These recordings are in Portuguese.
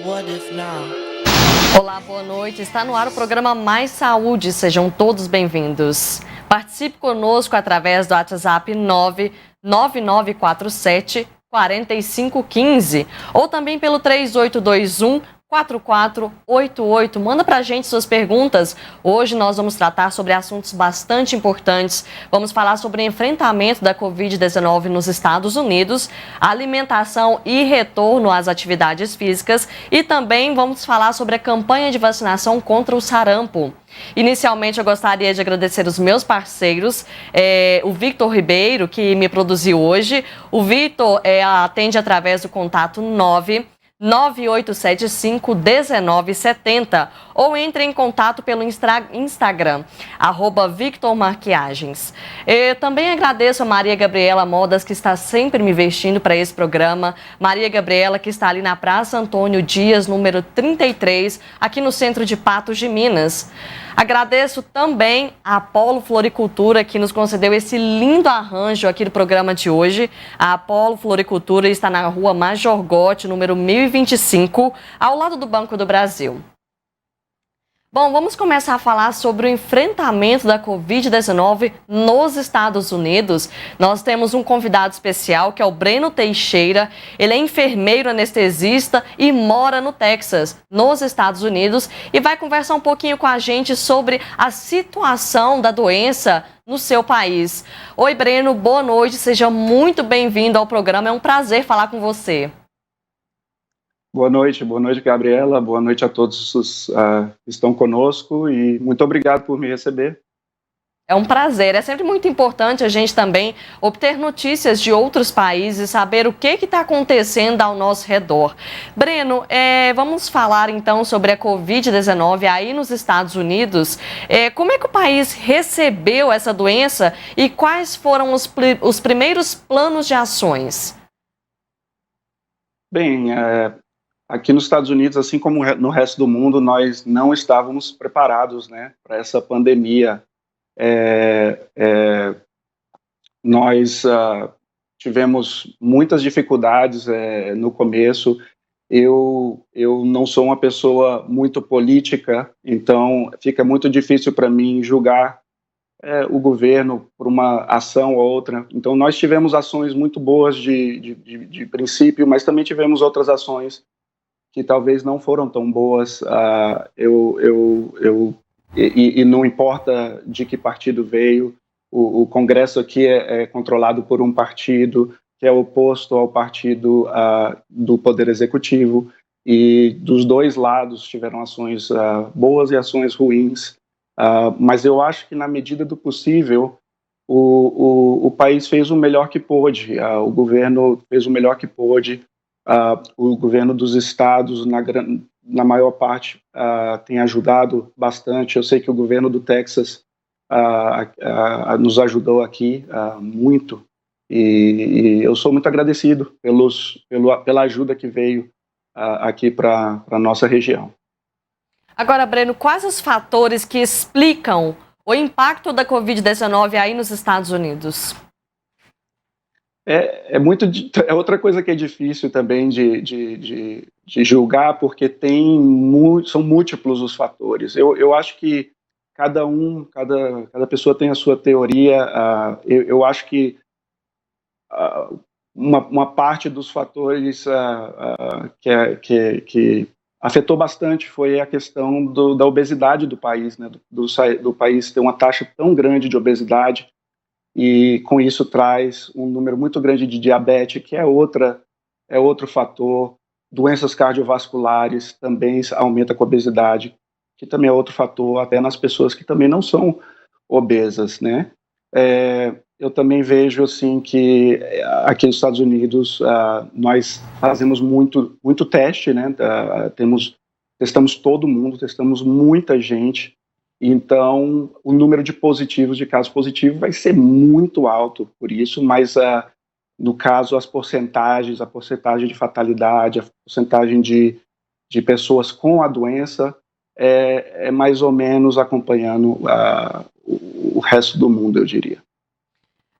What if now? Olá, boa noite. Está no ar o programa Mais Saúde. Sejam todos bem-vindos. Participe conosco através do WhatsApp 99947 4515 ou também pelo 3821 4488. Manda pra gente suas perguntas. Hoje nós vamos tratar sobre assuntos bastante importantes. Vamos falar sobre o enfrentamento da Covid-19 nos Estados Unidos, alimentação e retorno às atividades físicas e também vamos falar sobre a campanha de vacinação contra o sarampo. Inicialmente eu gostaria de agradecer os meus parceiros, o Victor Ribeiro, que me produziu hoje. O Victor atende através do contato 9875-1970 ou entre em contato pelo Instagram, @VictorMaquiagens. Eu também agradeço a Maria Gabriela Modas, que está sempre me vestindo para esse programa. Maria Gabriela, que está ali na Praça Antônio Dias, número 33, aqui no centro de Patos de Minas. Agradeço também a Apolo Floricultura, que nos concedeu esse lindo arranjo aqui do programa de hoje. A Apolo Floricultura está na rua Major Gotti, número 1025, ao lado do Banco do Brasil. Bom, vamos começar a falar sobre o enfrentamento da Covid-19 nos Estados Unidos. Nós temos um convidado especial, que é o Breno Teixeira. Ele é enfermeiro anestesista e mora no Texas, nos Estados Unidos, e vai conversar um pouquinho com a gente sobre a situação da doença no seu país. Oi, Breno, boa noite, seja muito bem-vindo ao programa, é um prazer falar com você. Boa noite, Gabriela, boa noite a todos os que estão conosco e muito obrigado por me receber. É um prazer, é sempre muito importante a gente também obter notícias de outros países, saber o que está acontecendo ao nosso redor. Breno, vamos falar então sobre a Covid-19 aí nos Estados Unidos. Como é que o país recebeu essa doença e quais foram os primeiros planos de ações? Bem, aqui nos Estados Unidos, assim como no resto do mundo, nós não estávamos preparados, né, para essa pandemia. Nós tivemos muitas dificuldades no começo. Eu não sou uma pessoa muito política, então fica muito difícil para mim julgar o governo por uma ação ou outra. Então nós tivemos ações muito boas de princípio, mas também tivemos outras ações que talvez não foram tão boas, e não importa de que partido veio, o Congresso aqui é controlado por um partido que é oposto ao partido do Poder Executivo, e dos dois lados tiveram ações boas e ações ruins, mas eu acho que na medida do possível o país fez o melhor que pôde, o governo fez o melhor que pôde. O governo dos estados, na maior parte, tem ajudado bastante. Eu sei que o governo do Texas nos ajudou aqui muito, e eu sou muito agradecido pela ajuda que veio aqui para a nossa região. Agora, Breno, quais os fatores que explicam o impacto da Covid-19 aí nos Estados Unidos? É outra coisa que é difícil também de julgar, porque são múltiplos os fatores. Eu acho que cada pessoa tem a sua teoria. Eu acho que uma parte dos fatores que afetou bastante foi a questão da obesidade do país, né? Do país ter uma taxa tão grande de obesidade, e com isso traz um número muito grande de diabetes, que é outro fator. Doenças cardiovasculares também aumenta com a obesidade, que também é outro fator, até nas pessoas que também não são obesas, né? Eu também vejo assim que aqui nos Estados Unidos nós fazemos muito teste, né? Testamos todo mundo, testamos muita gente. Então, o número de casos positivos vai ser muito alto por isso, mas no caso, a porcentagem de fatalidade, a porcentagem de pessoas com a doença é mais ou menos acompanhando o resto do mundo, eu diria.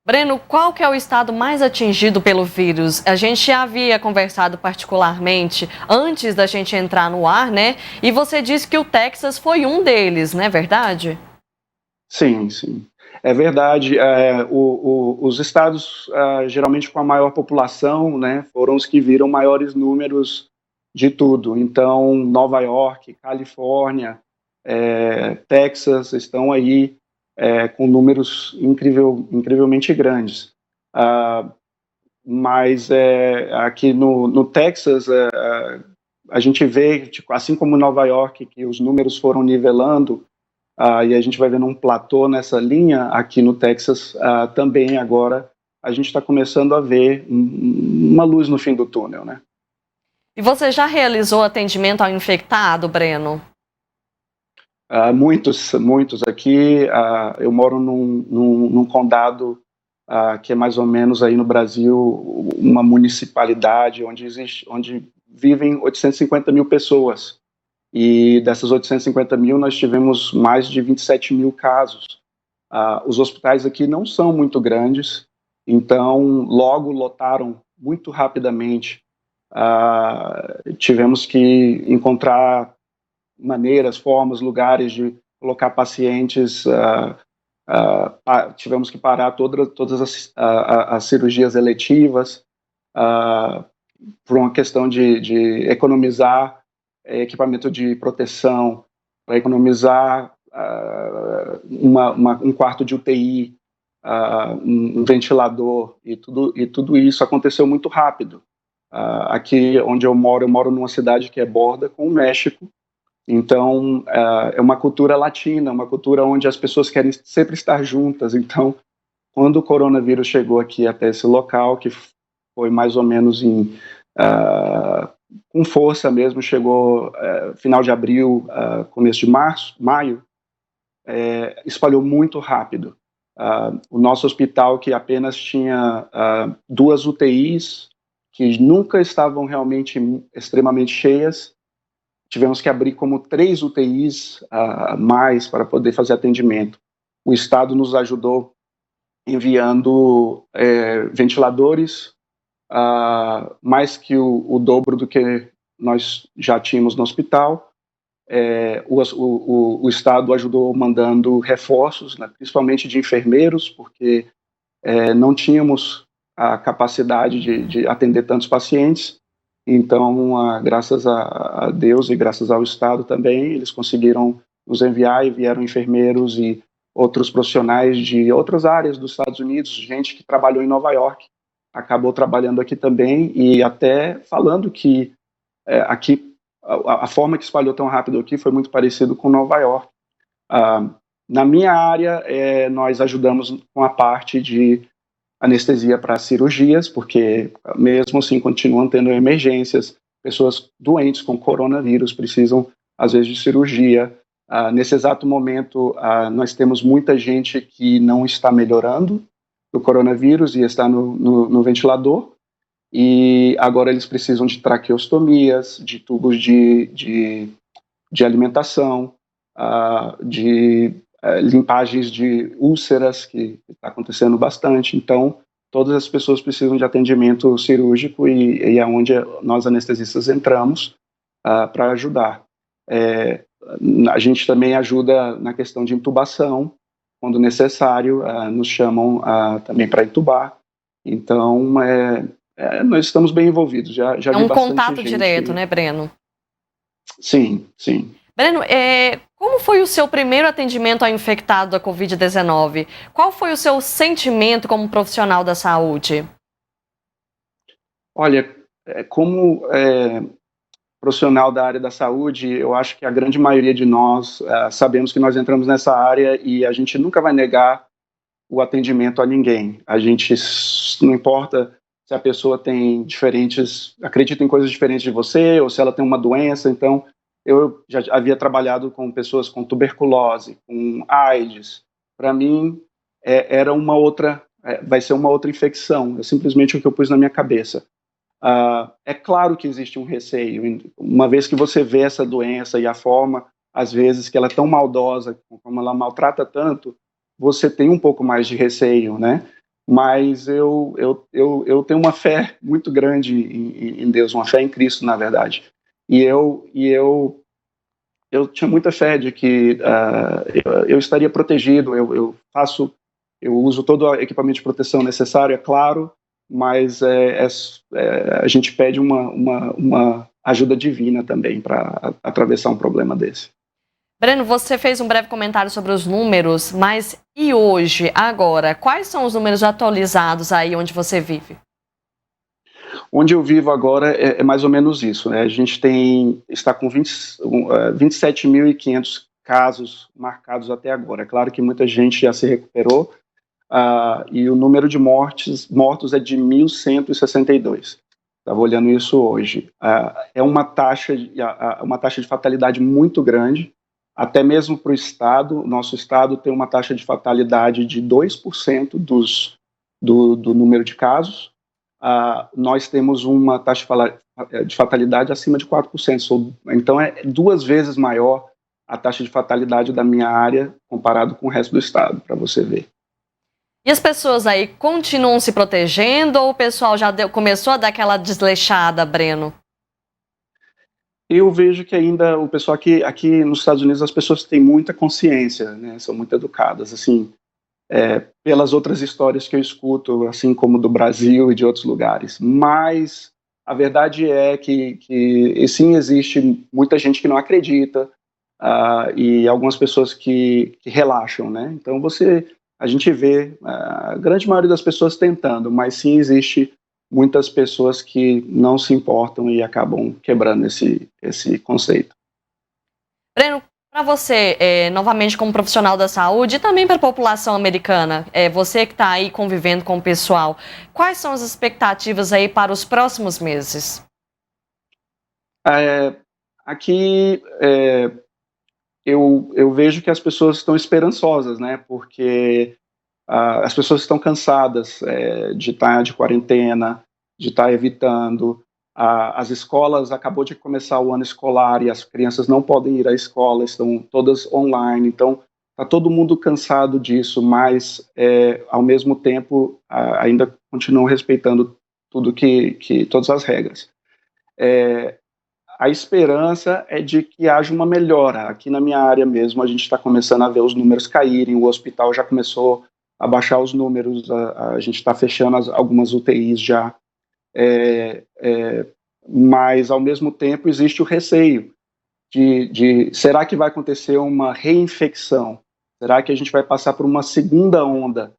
Breno, qual que é o estado mais atingido pelo vírus? A gente já havia conversado particularmente antes da gente entrar no ar, né? E você disse que o Texas foi um deles, não é verdade? Sim, sim. É verdade. Os estados, geralmente com a maior população, né, foram os que viram maiores números de tudo. Então, Nova York, Califórnia, Texas estão aí com números incrivelmente grandes. Ah, mas aqui no Texas, a gente vê, tipo, assim como Nova York, que os números foram nivelando, e a gente vai vendo um platô nessa linha, aqui no Texas também agora a gente está começando a ver uma luz no fim do túnel, né? E você já realizou atendimento ao infectado, Breno? Muitos aqui. Eu moro num condado que é mais ou menos aí no Brasil uma municipalidade onde vivem 850 mil pessoas. E dessas 850 mil, nós tivemos mais de 27 mil casos. Os hospitais aqui não são muito grandes, então logo lotaram muito rapidamente. Tivemos que encontrar maneiras, formas, lugares de colocar pacientes. Tivemos que parar todas as cirurgias eletivas por uma questão de economizar equipamento de proteção, para economizar um quarto de UTI, um ventilador, e tudo isso aconteceu muito rápido. Aqui onde eu moro numa cidade que é borda com o México, então é uma cultura latina, uma cultura onde as pessoas querem sempre estar juntas. Então, quando o coronavírus chegou aqui até esse local, que foi mais ou menos com força mesmo, chegou final de abril, começo de maio, espalhou muito rápido. O nosso hospital, que apenas tinha 2 UTIs, que nunca estavam realmente extremamente cheias, tivemos que abrir como 3 UTIs mais para poder fazer atendimento. O Estado nos ajudou enviando ventiladores, mais que o dobro do que nós já tínhamos no hospital. O Estado ajudou mandando reforços, né, principalmente de enfermeiros, porque não tínhamos a capacidade de atender tantos pacientes. Então, graças a Deus e graças ao Estado também, eles conseguiram nos enviar, e vieram enfermeiros e outros profissionais de outras áreas dos Estados Unidos, gente que trabalhou em Nova York, acabou trabalhando aqui também, e até falando que aqui a forma que espalhou tão rápido aqui foi muito parecido com Nova York. Na minha área, nós ajudamos com a parte de anestesia para cirurgias, porque mesmo assim continuam tendo emergências, pessoas doentes com coronavírus precisam às vezes de cirurgia. Nesse exato momento, nós temos muita gente que não está melhorando do coronavírus e está no ventilador, e agora eles precisam de traqueostomias, de tubos de alimentação, de limpagens de úlceras, que está acontecendo bastante. Então, todas as pessoas precisam de atendimento cirúrgico, e é onde nós anestesistas entramos para ajudar. A gente também ajuda na questão de intubação, quando necessário, nos chamam também para intubar. Então, nós estamos bem envolvidos. Já é vi um bastante contato gente. direto, né, Breno? Sim, sim. Breno, como foi o seu primeiro atendimento ao infectado da Covid-19? Qual foi o seu sentimento como profissional da saúde? Olha, como profissional da área da saúde, eu acho que a grande maioria de nós sabemos que nós entramos nessa área e a gente nunca vai negar o atendimento a ninguém. A gente, não importa se a pessoa acredita em coisas diferentes de você, ou se ela tem uma doença. Então, eu já havia trabalhado com pessoas com tuberculose, com AIDS. Para mim, vai ser uma outra infecção. É simplesmente o que eu pus na minha cabeça. É claro que existe um receio, uma vez que você vê essa doença e a forma, às vezes, que ela é tão maldosa, como ela maltrata tanto, você tem um pouco mais de receio, né? mas eu tenho uma fé muito grande em Deus, uma fé em Cristo, na verdade. E eu tinha muita fé de que eu estaria protegido, eu uso todo o equipamento de proteção necessário, é claro, mas a gente pede uma ajuda divina também para atravessar um problema desse. Breno, você fez um breve comentário sobre os números, mas e hoje, agora, quais são os números atualizados aí onde você vive? Onde eu vivo agora é mais ou menos isso, né? A gente está com 27.500 casos marcados até agora. É claro que muita gente já se recuperou, e o número de mortos é de 1.162. Estava olhando isso hoje. É uma taxa de fatalidade muito grande, até mesmo para o Estado. O nosso Estado tem uma taxa de fatalidade de 2% do número de casos. Nós temos uma taxa de fatalidade acima de 4%. Então, é 2 vezes maior a taxa de fatalidade da minha área comparado com o resto do Estado, para você ver. E as pessoas aí continuam se protegendo ou o pessoal já começou a dar aquela desleixada, Breno? Eu vejo que ainda o pessoal aqui nos Estados Unidos, as pessoas têm muita consciência, né, são muito educadas, assim, pelas outras histórias que eu escuto, assim como do Brasil e de outros lugares. Mas a verdade é que sim, existe muita gente que não acredita, e algumas pessoas que relaxam, né? Então a gente vê a grande maioria das pessoas tentando, mas sim existe muitas pessoas que não se importam e acabam quebrando esse conceito. Breno, para você, novamente como profissional da saúde e também para a população americana, você que está aí convivendo com o pessoal, quais são as expectativas aí para os próximos meses? Aqui eu vejo que as pessoas estão esperançosas, né? Porque as pessoas estão cansadas de estar de quarentena, de estar evitando. As escolas, acabou de começar o ano escolar e as crianças não podem ir à escola, estão todas online, então está todo mundo cansado disso, mas ao mesmo tempo ainda continuam respeitando todas as regras. A esperança é de que haja uma melhora. Aqui na minha área mesmo, a gente está começando a ver os números caírem, o hospital já começou a baixar os números, a gente está fechando algumas UTIs já, mas ao mesmo tempo existe o receio de será que vai acontecer uma reinfecção? Será que a gente vai passar por uma segunda onda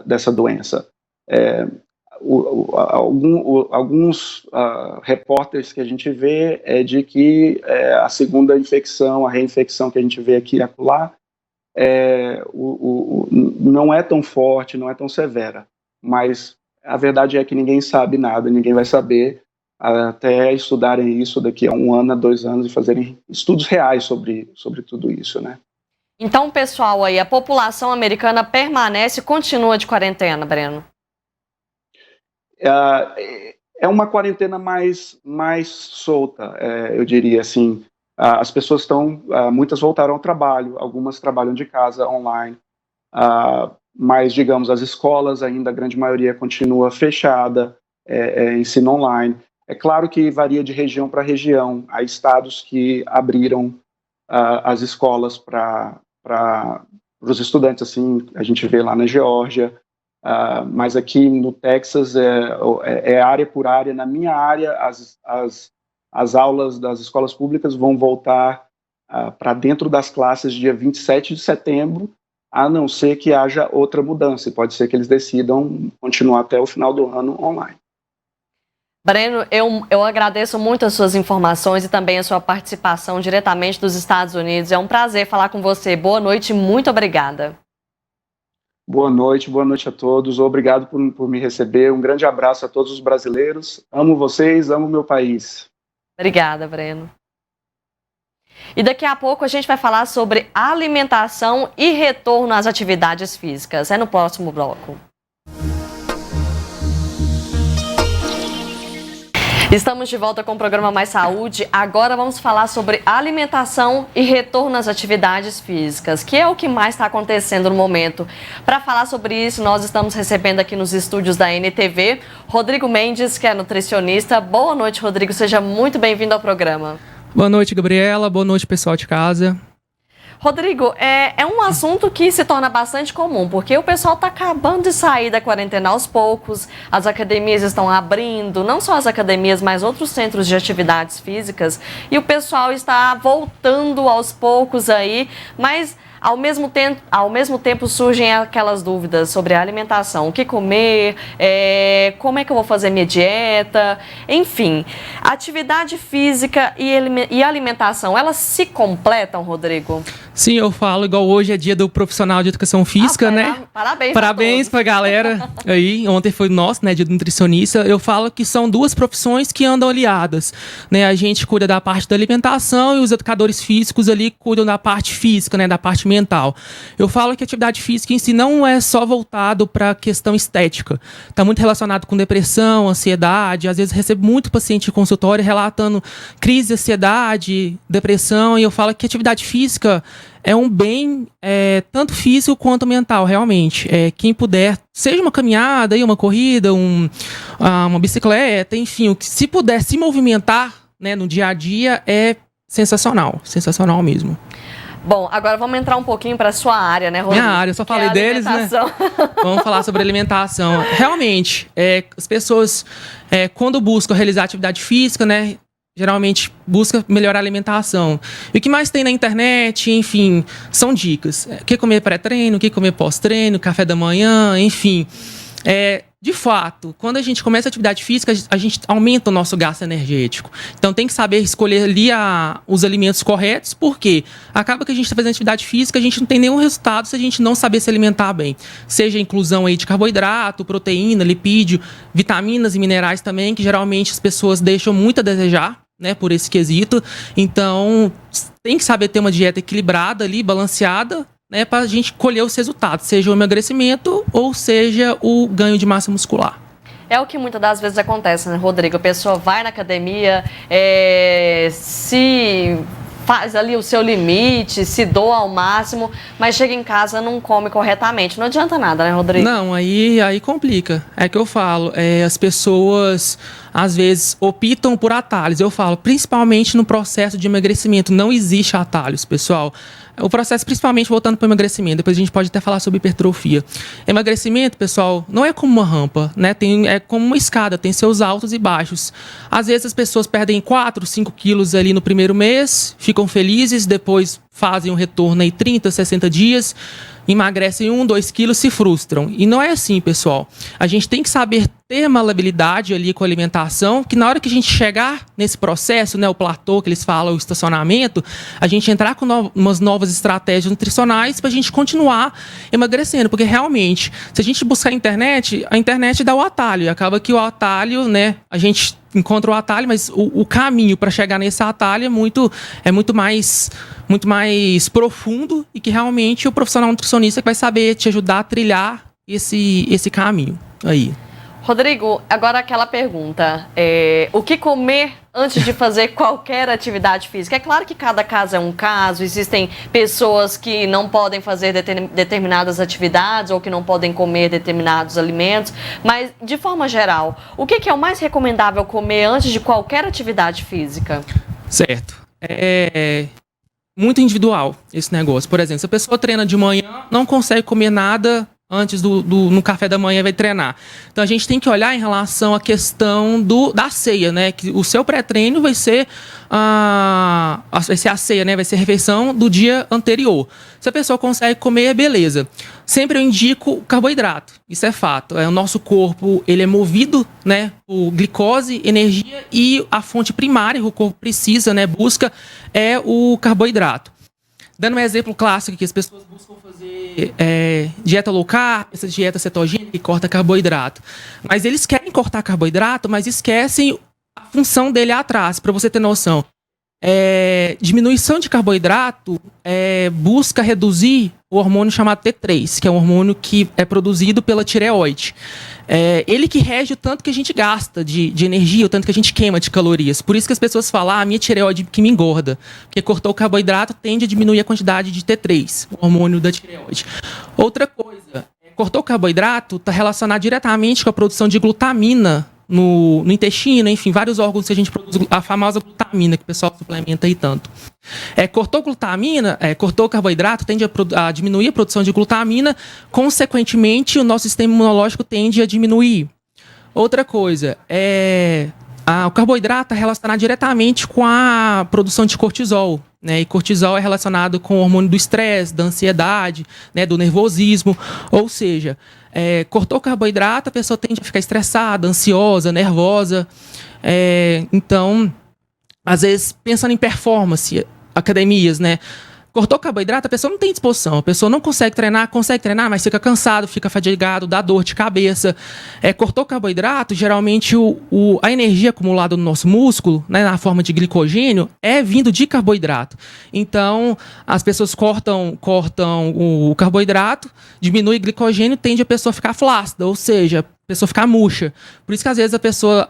dessa doença? Alguns repórteres que a gente vê é de que a segunda infecção, a reinfecção que a gente vê aqui e acolá, não é tão forte, não é tão severa, mas a verdade é que ninguém sabe nada, ninguém vai saber até estudarem isso daqui a 1 ano, a 2 anos e fazerem estudos reais sobre tudo isso, né? Então, pessoal, aí a população americana permanece e continua de quarentena, Breno? É uma quarentena mais solta, eu diria assim. As pessoas muitas voltaram ao trabalho, algumas trabalham de casa, online, mas, digamos, as escolas ainda, a grande maioria continua fechada, ensino online. É claro que varia de região para região, há estados que abriram as escolas para os estudantes, assim, a gente vê lá na Geórgia, mas aqui no Texas é área por área. Na minha área, as aulas das escolas públicas vão voltar para dentro das classes dia 27 de setembro, a não ser que haja outra mudança. Pode ser que eles decidam continuar até o final do ano online. Breno, eu agradeço muito as suas informações e também a sua participação diretamente dos Estados Unidos. É um prazer falar com você. Boa noite e muito obrigada. Boa noite a todos. Obrigado por me receber. Um grande abraço a todos os brasileiros. Amo vocês, amo meu país. Obrigada, Breno. E daqui a pouco a gente vai falar sobre alimentação e retorno às atividades físicas. É no próximo bloco. Estamos de volta com o programa Mais Saúde. Agora vamos falar sobre alimentação e retorno às atividades físicas, que é o que mais está acontecendo no momento. Para falar sobre isso, nós estamos recebendo aqui nos estúdios da NTV Rodrigo Mendes, que é nutricionista. Boa noite, Rodrigo. Seja muito bem-vindo ao programa. Boa noite, Gabriela. Boa noite, pessoal de casa. Rodrigo, é um assunto que se torna bastante comum, porque o pessoal está acabando de sair da quarentena aos poucos, as academias estão abrindo, não só as academias, mas outros centros de atividades físicas, e o pessoal está voltando aos poucos aí, mas ao mesmo tempo surgem aquelas dúvidas sobre a alimentação, o que comer, como é que eu vou fazer minha dieta, enfim. Atividade física e alimentação, elas se completam, Rodrigo? Sim, eu falo igual hoje é dia do profissional de educação física, né? Parabéns pra galera aí. Ontem foi nosso, né, dia do nutricionista. Eu falo que são duas profissões que andam aliadas, né? A gente cuida da parte da alimentação e os educadores físicos ali cuidam da parte física, né, da parte mental. Eu falo que a atividade física em si não é só voltado para a questão estética. Está muito relacionado com depressão, ansiedade. Às vezes recebo muito paciente em consultório relatando crise de ansiedade, depressão, e eu falo que a atividade física é um bem tanto físico quanto mental, realmente. Quem puder, seja uma caminhada, uma corrida, uma bicicleta, enfim, se puder se movimentar, né, no dia a dia, é sensacional mesmo. Bom, agora vamos entrar um pouquinho para a sua área, né, Rodrigo? Minha área, eu só falei deles, né? Vamos falar sobre alimentação. Realmente, as pessoas, quando buscam realizar atividade física, né, geralmente busca melhorar a alimentação. E o que mais tem na internet, enfim, são dicas. O que comer pré-treino, o que comer pós-treino, café da manhã, enfim. De fato, quando a gente começa a atividade física, a gente aumenta o nosso gasto energético. Então tem que saber escolher ali os alimentos corretos, porque acaba que a gente está fazendo atividade física, a gente não tem nenhum resultado se a gente não saber se alimentar bem. Seja a inclusão aí de carboidrato, proteína, lipídio, vitaminas e minerais também, que geralmente as pessoas deixam muito a desejar, né, por esse quesito. Então tem que saber ter uma dieta equilibrada ali, balanceada, né, para a gente colher os resultados, seja o emagrecimento ou seja o ganho de massa muscular. É o que muitas das vezes acontece, né, Rodrigo? A pessoa vai na academia, se faz ali o seu limite, se doa ao máximo, mas chega em casa e não come corretamente. Não adianta nada, né, Rodrigo? Não, aí complica. É que eu falo, as pessoas às vezes optam por atalhos. Eu falo, principalmente no processo de emagrecimento, não existe atalhos, pessoal. O processo, principalmente voltando para o emagrecimento, depois a gente pode até falar sobre hipertrofia. Emagrecimento, pessoal, não é como uma rampa, né? É como uma escada, tem seus altos e baixos. Às vezes as pessoas perdem 4, 5 quilos ali no primeiro mês, ficam felizes, depois fazem um retorno aí 30, 60 dias, emagrecem 1, 2 quilos, se frustram. E não é assim, pessoal. A gente tem que saber ter maleabilidade ali com a alimentação, que na hora que a gente chegar nesse processo, né, o platô que eles falam, o estacionamento, a gente entrar com umas novas estratégias nutricionais para a gente continuar emagrecendo. Porque realmente, se a gente buscar a internet dá o atalho. E acaba que o atalho, né, a gente encontra o atalho, mas o caminho para chegar nesse atalho é muito mais profundo, e que realmente o profissional nutricionista que vai saber te ajudar a trilhar esse caminho aí. Rodrigo, agora aquela pergunta, o que comer antes de fazer qualquer atividade física? É claro que cada caso é um caso, existem pessoas que não podem fazer determinadas atividades ou que não podem comer determinados alimentos, mas de forma geral, o que é o mais recomendável comer antes de qualquer atividade física? Certo. Muito individual esse negócio. Por exemplo, se a pessoa treina de manhã, não consegue comer nada antes no café da manhã, vai treinar. Então a gente tem que olhar em relação à questão da ceia, né? Que o seu pré-treino vai ser a ceia, né? Vai ser a refeição do dia anterior. Se a pessoa consegue comer, beleza. Sempre eu indico carboidrato. Isso é fato. O nosso corpo, ele é movido, né, por glicose, energia, e a fonte primária que o corpo precisa, né, busca, é o carboidrato. Dando um exemplo clássico que as pessoas buscam fazer dieta low carb, essa dieta cetogênica que corta carboidrato. Mas eles querem cortar carboidrato, mas esquecem a função dele atrás, para você ter noção. Diminuição de carboidrato busca reduzir o hormônio chamado T3, que é um hormônio que é produzido pela tireoide. Ele que rege o tanto que a gente gasta de energia, o tanto que a gente queima de calorias. Por isso que as pessoas falam, a minha tireoide que me engorda. Porque cortou o carboidrato tende a diminuir a quantidade de T3, o hormônio da tireoide. Outra coisa, cortou o carboidrato está relacionado diretamente com a produção de glutamina no intestino, enfim, vários órgãos que a gente produz, a famosa glutamina, que o pessoal suplementa aí tanto. Cortou glutamina, cortou o carboidrato, tende a diminuir a produção de glutamina, consequentemente, o nosso sistema imunológico tende a diminuir. Outra coisa, o carboidrato é relacionado diretamente com a produção de cortisol, né? E cortisol é relacionado com o hormônio do estresse, da ansiedade, né? Do nervosismo, ou seja, cortou o carboidrato, a pessoa tende a ficar estressada, ansiosa, nervosa. Então, às vezes, pensando em performance, academias, né? Cortou o carboidrato, a pessoa não tem disposição, a pessoa não consegue treinar, mas fica cansado, fica fadigado, dá dor de cabeça. Cortou o carboidrato, geralmente a energia acumulada no nosso músculo, né, na forma de glicogênio, é vindo de carboidrato. Então, as pessoas cortam o carboidrato, diminui o glicogênio, tende a pessoa a ficar flácida, ou seja, a pessoa ficar murcha. Por isso que às vezes a pessoa,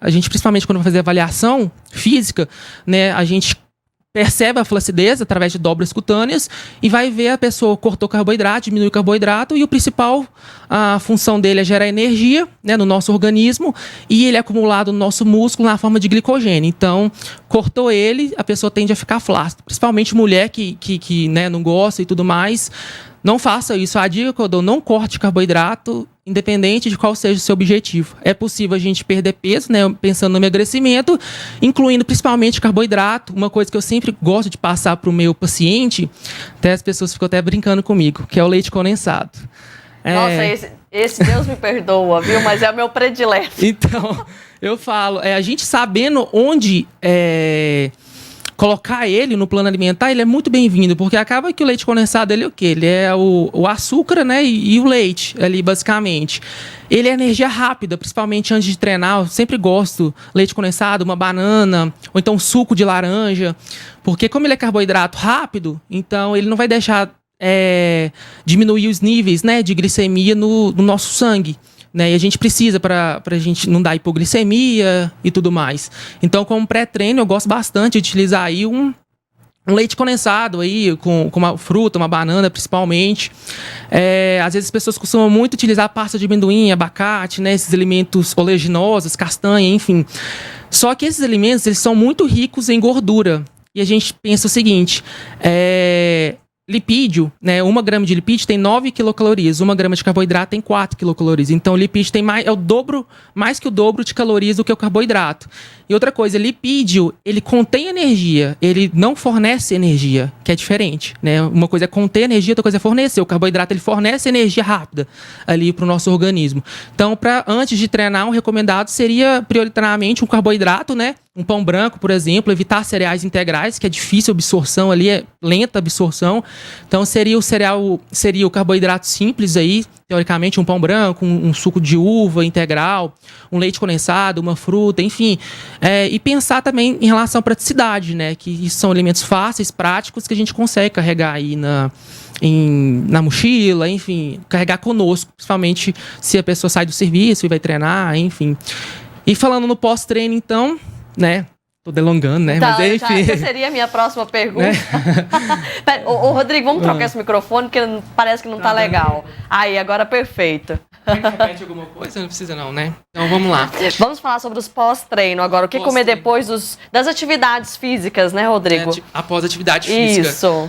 a gente principalmente quando vai fazer avaliação física, né, a gente percebe a flacidez através de dobras cutâneas e vai ver a pessoa cortou carboidrato, diminui o carboidrato e a função dele é gerar energia, né, no nosso organismo e ele é acumulado no nosso músculo na forma de glicogênio. Então, cortou ele, a pessoa tende a ficar flácida. Principalmente mulher que né, não gosta e tudo mais. Não faça isso. A dica que eu dou, não corte carboidrato, independente de qual seja o seu objetivo. É possível a gente perder peso, né, pensando no emagrecimento, incluindo principalmente carboidrato. Uma coisa que eu sempre gosto de passar para o meu paciente, até as pessoas ficam até brincando comigo, que é o leite condensado. Nossa, esse Deus me perdoa, viu? Mas é o meu predileto. Então, eu falo, a gente sabendo onde colocar ele no plano alimentar, ele é muito bem-vindo, porque acaba que o leite condensado, ele é o quê? Ele é o açúcar, né, e o leite, ali, basicamente. Ele é energia rápida, principalmente antes de treinar. Eu sempre gosto leite condensado, uma banana, ou então suco de laranja, porque como ele é carboidrato rápido, então ele não vai deixar diminuir os níveis, né, de glicemia no nosso sangue. Né, e a gente precisa para a gente não dar hipoglicemia e tudo mais. Então, como pré-treino, eu gosto bastante de utilizar aí um leite condensado aí, com uma fruta, uma banana, principalmente. Às vezes as pessoas costumam muito utilizar pasta de amendoim, abacate, né, esses alimentos oleaginosos, castanha, enfim. Só que esses alimentos, eles são muito ricos em gordura. E a gente pensa o seguinte, lipídio, né? 1 grama de lipídio tem 9 quilocalorias, 1 grama de carboidrato tem 4 quilocalorias. Então, o lipídio tem mais que o dobro de calorias do que o carboidrato. E outra coisa, lipídio, ele contém energia, ele não fornece energia, que é diferente, né? Uma coisa é conter energia, outra coisa é fornecer. O carboidrato, ele fornece energia rápida ali para o nosso organismo. Então, antes de treinar, o recomendado seria prioritariamente um carboidrato, né? Um pão branco, por exemplo, evitar cereais integrais, que é difícil a absorção ali, é lenta a absorção. Então, seria o carboidrato simples aí, teoricamente, um pão branco, um suco de uva integral, um leite condensado, uma fruta, enfim. E pensar também em relação à praticidade, né? Que são alimentos fáceis, práticos, que a gente consegue carregar aí na mochila, enfim, carregar conosco, principalmente se a pessoa sai do serviço e vai treinar, enfim. E falando no pós-treino, então, né? Tô delongando, né? Então, mas enfim. Essa seria a minha próxima pergunta. Ô, Rodrigo, vamos trocar esse microfone, porque parece que não tá legal. Aí, agora perfeito. Repete alguma coisa? Não precisa não, né? Então vamos lá. Vamos falar sobre os pós-treino agora. O que comer depois das atividades físicas, né, Rodrigo? Após a atividade física. Isso.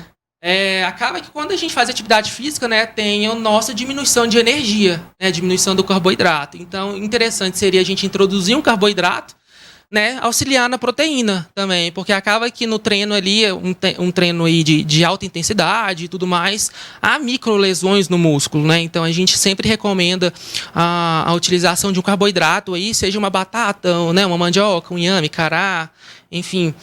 Acaba que quando a gente faz atividade física, né, tem a nossa diminuição de energia, né, diminuição do carboidrato. Então, interessante seria a gente introduzir um carboidrato, né, auxiliar na proteína também, porque acaba que no treino ali, um treino aí de alta intensidade e tudo mais, há microlesões no músculo, né, então a gente sempre recomenda a utilização de um carboidrato aí, seja uma batata, né, uma mandioca, um inhame, cará, enfim,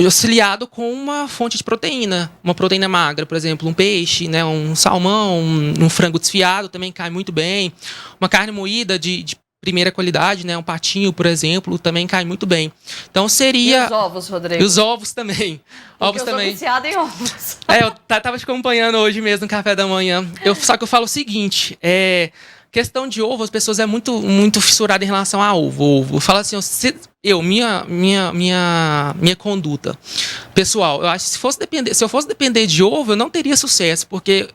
auxiliado com uma fonte de proteína, uma proteína magra, por exemplo, um peixe, né, um salmão, um frango desfiado também cai muito bem, uma carne moída de primeira qualidade, né? Um patinho, por exemplo, também cai muito bem. Então seria... E os ovos, Rodrigo? E os ovos também. Porque eu sou viciada em ovos. Eu tava te acompanhando hoje mesmo no café da manhã. Só que eu falo o seguinte, questão de ovo, as pessoas é muito, muito fissuradas em relação a ovo. Eu falo assim, minha conduta pessoal, eu acho que se eu fosse depender de ovo, eu não teria sucesso, porque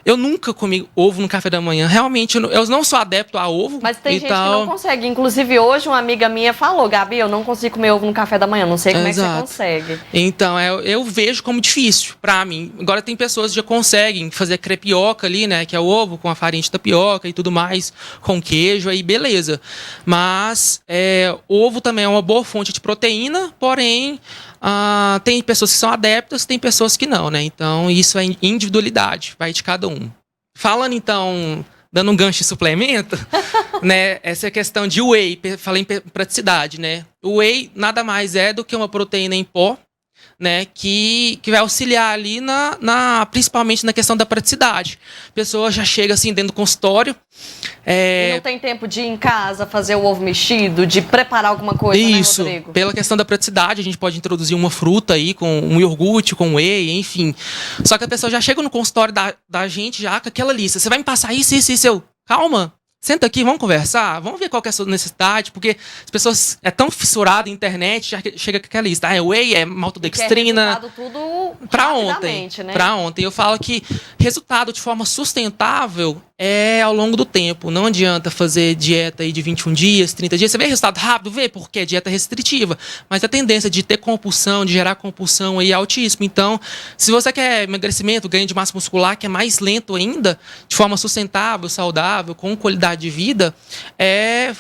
eu nunca comi ovo no café da manhã. Realmente, eu não sou adepto a ovo. Mas tem gente que não consegue. Inclusive, hoje, uma amiga minha falou, Gabi, eu não consigo comer ovo no café da manhã. Não sei como é que você consegue. Então, eu vejo como difícil pra mim. Agora, tem pessoas que já conseguem fazer crepioca ali, né? Que é o ovo com a farinha de tapioca e tudo mais, com queijo, aí beleza. Mas, ovo também é uma boa fonte de proteína, porém... tem pessoas que são adeptas, tem pessoas que não, né? Então, isso é individualidade, vai de cada um. Falando, então, dando um gancho de suplemento, né? Essa questão de whey, falei em praticidade, né? O whey nada mais é do que uma proteína em pó, né, que vai auxiliar ali principalmente na questão da praticidade. A pessoa já chega assim dentro do consultório. E não tem tempo de ir em casa fazer o ovo mexido, de preparar alguma coisa, isso, né, Rodrigo? Pela questão da praticidade, a gente pode introduzir uma fruta aí, com um iogurte, com whey, enfim. Só que a pessoa já chega no consultório da gente já com aquela lista. Você vai me passar isso, calma. Senta aqui, vamos conversar, vamos ver qual que é a sua necessidade, porque as pessoas tão fissuradas na internet, já chega com aquela lista. Whey, maltodextrina. Tudo pra ontem, né? Pra ontem. Eu falo que resultado de forma sustentável é ao longo do tempo. Não adianta fazer dieta aí de 21 dias, 30 dias. Você vê resultado rápido? Vê, porque é dieta restritiva. Mas a tendência de ter compulsão, de gerar compulsão aí é altíssima. Então, se você quer emagrecimento, ganho de massa muscular, que é mais lento ainda, de forma sustentável, saudável, com qualidade de vida, é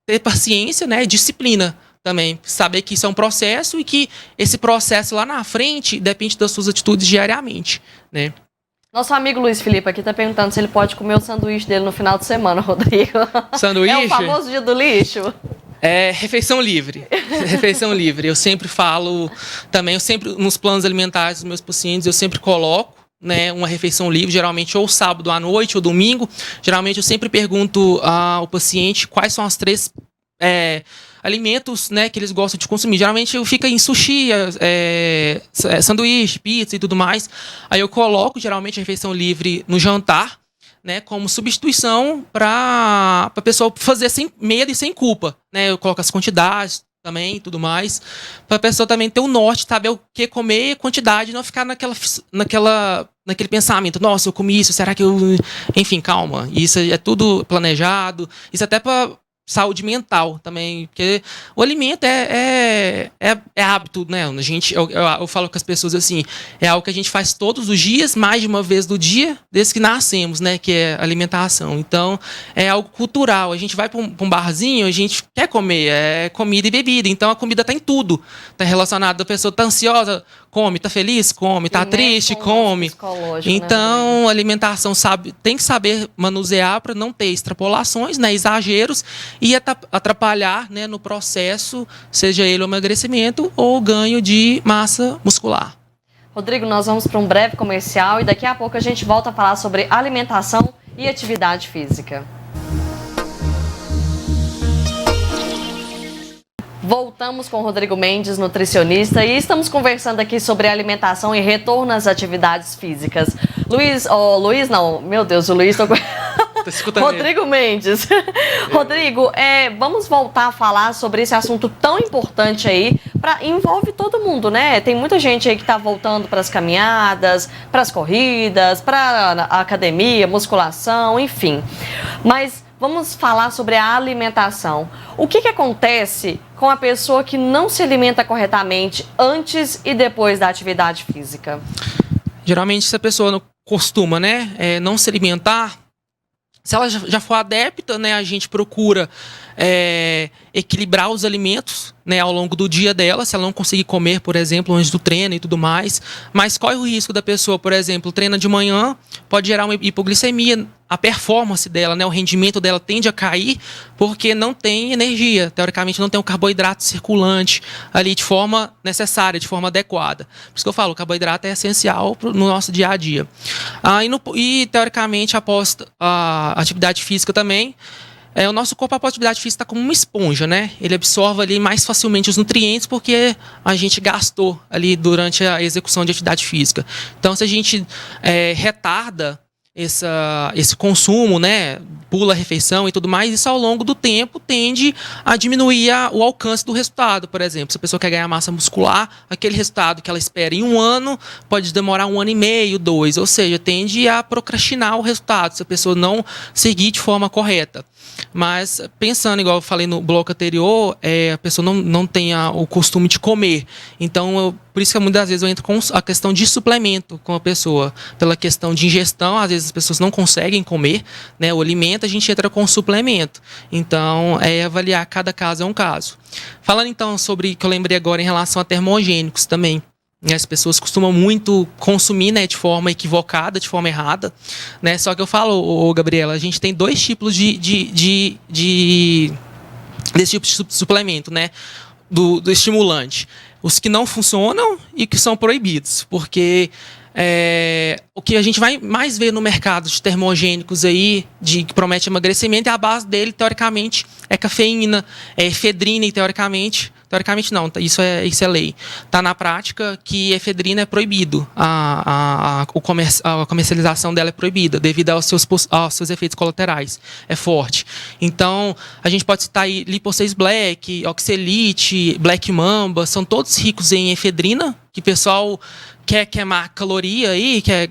ter paciência, né, disciplina também, saber que isso é um processo e que esse processo lá na frente depende das suas atitudes diariamente, né? Nosso amigo Luiz Felipe aqui tá perguntando se ele pode comer o sanduíche dele no final de semana, Rodrigo. Sanduíche? É o famoso dia do lixo? É refeição livre. Refeição livre. Eu sempre falo também, nos planos alimentares dos meus pacientes, eu sempre coloco, né, uma refeição livre, geralmente ou sábado à noite ou domingo. Geralmente eu sempre pergunto ao paciente quais são as 3 alimentos, né, que eles gostam de consumir. Geralmente eu fico em sushi, sanduíche, pizza e tudo mais. Aí eu coloco geralmente a refeição livre no jantar, né, como substituição para a pessoa fazer sem medo e sem culpa, né? Eu coloco as quantidades também, tudo mais, para a pessoa também ter o norte, saber o que comer, a quantidade, não ficar naquele pensamento, nossa, eu comi isso, será que eu... Enfim, calma, isso é tudo planejado, isso até para saúde mental também, porque o alimento é hábito, né? Eu falo com as pessoas assim, é algo que a gente faz todos os dias, mais de uma vez do dia, desde que nascemos, né? Que é alimentação. Então, é algo cultural. A gente vai para um barzinho, a gente quer comer, é comida e bebida. Então, a comida tá em tudo. Tá relacionada, a pessoa tá ansiosa, come, tá feliz, come, tá triste, come. Então, né? A alimentação tem que saber manusear para não ter extrapolações, né? Exageros, e atrapalhar, né, no processo, seja ele o emagrecimento ou o ganho de massa muscular. Rodrigo, nós vamos para um breve comercial e daqui a pouco a gente volta a falar sobre alimentação e atividade física. Voltamos com o Rodrigo Mendes, nutricionista, e estamos conversando aqui sobre alimentação e retorno às atividades físicas. Luiz, o Luiz... Rodrigo Mendes. Rodrigo, vamos voltar a falar sobre esse assunto tão importante aí, envolve todo mundo, né? Tem muita gente aí que tá voltando para as caminhadas, para as corridas, para a academia, musculação, enfim. Mas vamos falar sobre a alimentação. O que acontece com a pessoa que não se alimenta corretamente antes e depois da atividade física? Geralmente, se a pessoa não costuma, né, não se alimentar, se ela já for adepta, né, a gente procura equilibrar os alimentos, né, ao longo do dia dela, se ela não conseguir comer, por exemplo, antes do treino e tudo mais. Mas qual é o risco da pessoa, por exemplo, treina de manhã, pode gerar uma hipoglicemia, a performance dela, né, o rendimento dela tende a cair porque não tem energia, teoricamente não tem o carboidrato circulante ali de forma necessária, de forma adequada. Por isso que eu falo, o carboidrato é essencial no nosso dia a dia. E teoricamente, após a atividade física também, o nosso corpo, a atividade física está como uma esponja, né? Ele absorve ali mais facilmente os nutrientes porque a gente gastou ali durante a execução de atividade física. Então, se a gente retarda esse consumo, né, pula a refeição e tudo mais, isso ao longo do tempo tende a diminuir o alcance do resultado. Por exemplo, se a pessoa quer ganhar massa muscular, aquele resultado que ela espera em 1 ano pode demorar 1 ano e meio, 2, ou seja, tende a procrastinar o resultado se a pessoa não seguir de forma correta. Mas pensando, igual eu falei no bloco anterior, a pessoa não tem o costume de comer. Então, por isso que muitas vezes eu entro com a questão de suplemento com a pessoa. Pela questão de ingestão, às vezes as pessoas não conseguem comer, né, o alimento, a gente entra com suplemento. Então, avaliar cada caso é um caso. Falando então sobre, que eu lembrei agora em relação a termogênicos também. As pessoas costumam muito consumir, né, de forma equivocada, de forma errada, né? Só que eu falo, Gabriela, a gente tem 2 tipos desse tipo de suplemento, né? Do estimulante. Os que não funcionam e que são proibidos. Porque o que a gente vai mais ver no mercado de termogênicos aí, que promete emagrecimento, a base dele, teoricamente, é cafeína, é efedrina, e teoricamente não, isso é lei. Está na prática que efedrina é proibido, a comercialização dela é proibida, devido aos seus efeitos colaterais, é forte. Então, a gente pode citar aí Lipo6 Black, Oxelite, Black Mamba, são todos ricos em efedrina, que o pessoal quer queimar caloria aí, quer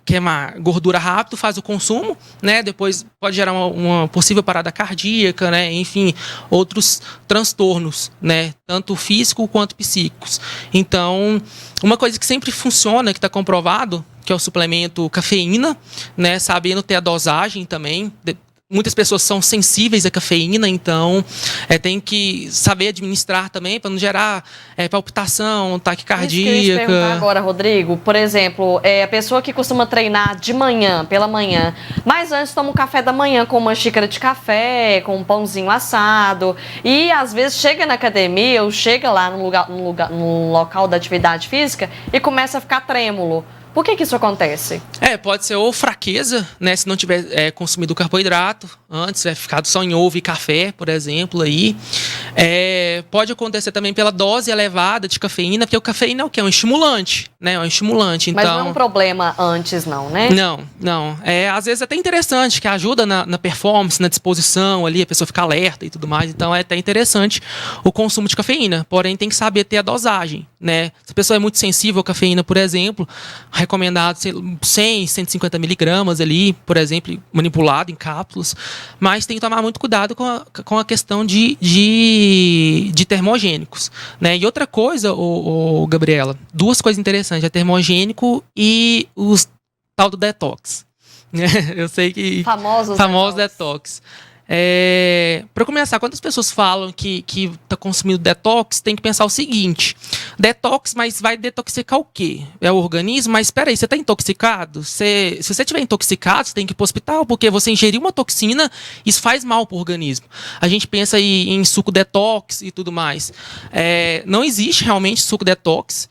queimar gordura rápido, faz o consumo, né? Depois pode gerar uma possível parada cardíaca, né? Enfim, outros transtornos, né? Tanto físico quanto psíquicos. Então, uma coisa que sempre funciona, que está comprovado, que é o suplemento cafeína, né? Sabendo ter a dosagem também. Muitas pessoas são sensíveis à cafeína, então tem que saber administrar também para não gerar palpitação, taquicardia. Isso que eu ia te perguntar agora, Rodrigo. Por exemplo, a pessoa que costuma treinar de manhã, pela manhã, mas antes toma um café da manhã com uma xícara de café, com um pãozinho assado, e às vezes chega na academia ou chega lá no local da atividade física e começa a ficar trêmulo. Por que isso acontece? Pode ser ou fraqueza, né? Se não tiver consumido carboidrato antes, ficado só em ovo e café, por exemplo, aí. Pode acontecer também pela dose elevada de cafeína, porque o cafeína é o quê? É um estimulante, né? É um estimulante, então... Mas não é um problema antes, não, né? Não. Às vezes é até interessante, que ajuda na performance, na disposição ali, a pessoa fica alerta e tudo mais. Então é até interessante o consumo de cafeína, porém tem que saber ter a dosagem, né? Se a pessoa é muito sensível à cafeína, por exemplo, recomendado 100, 150 miligramas ali, por exemplo, manipulado em cápsulas, mas tem que tomar muito cuidado com a questão de termogênicos, né? E outra coisa, Gabriela, 2 coisas interessantes, é termogênico e os tal do detox. Eu sei que... Famosos detox. Para começar, quando as pessoas falam que está consumindo detox, tem que pensar o seguinte: detox, mas vai detoxicar o quê? É o organismo? Mas espera aí, você está intoxicado? Se você estiver intoxicado, você tem que ir para o hospital, porque você ingeriu uma toxina, isso faz mal para o organismo. A gente pensa aí em suco detox e tudo mais. Não existe realmente suco detox.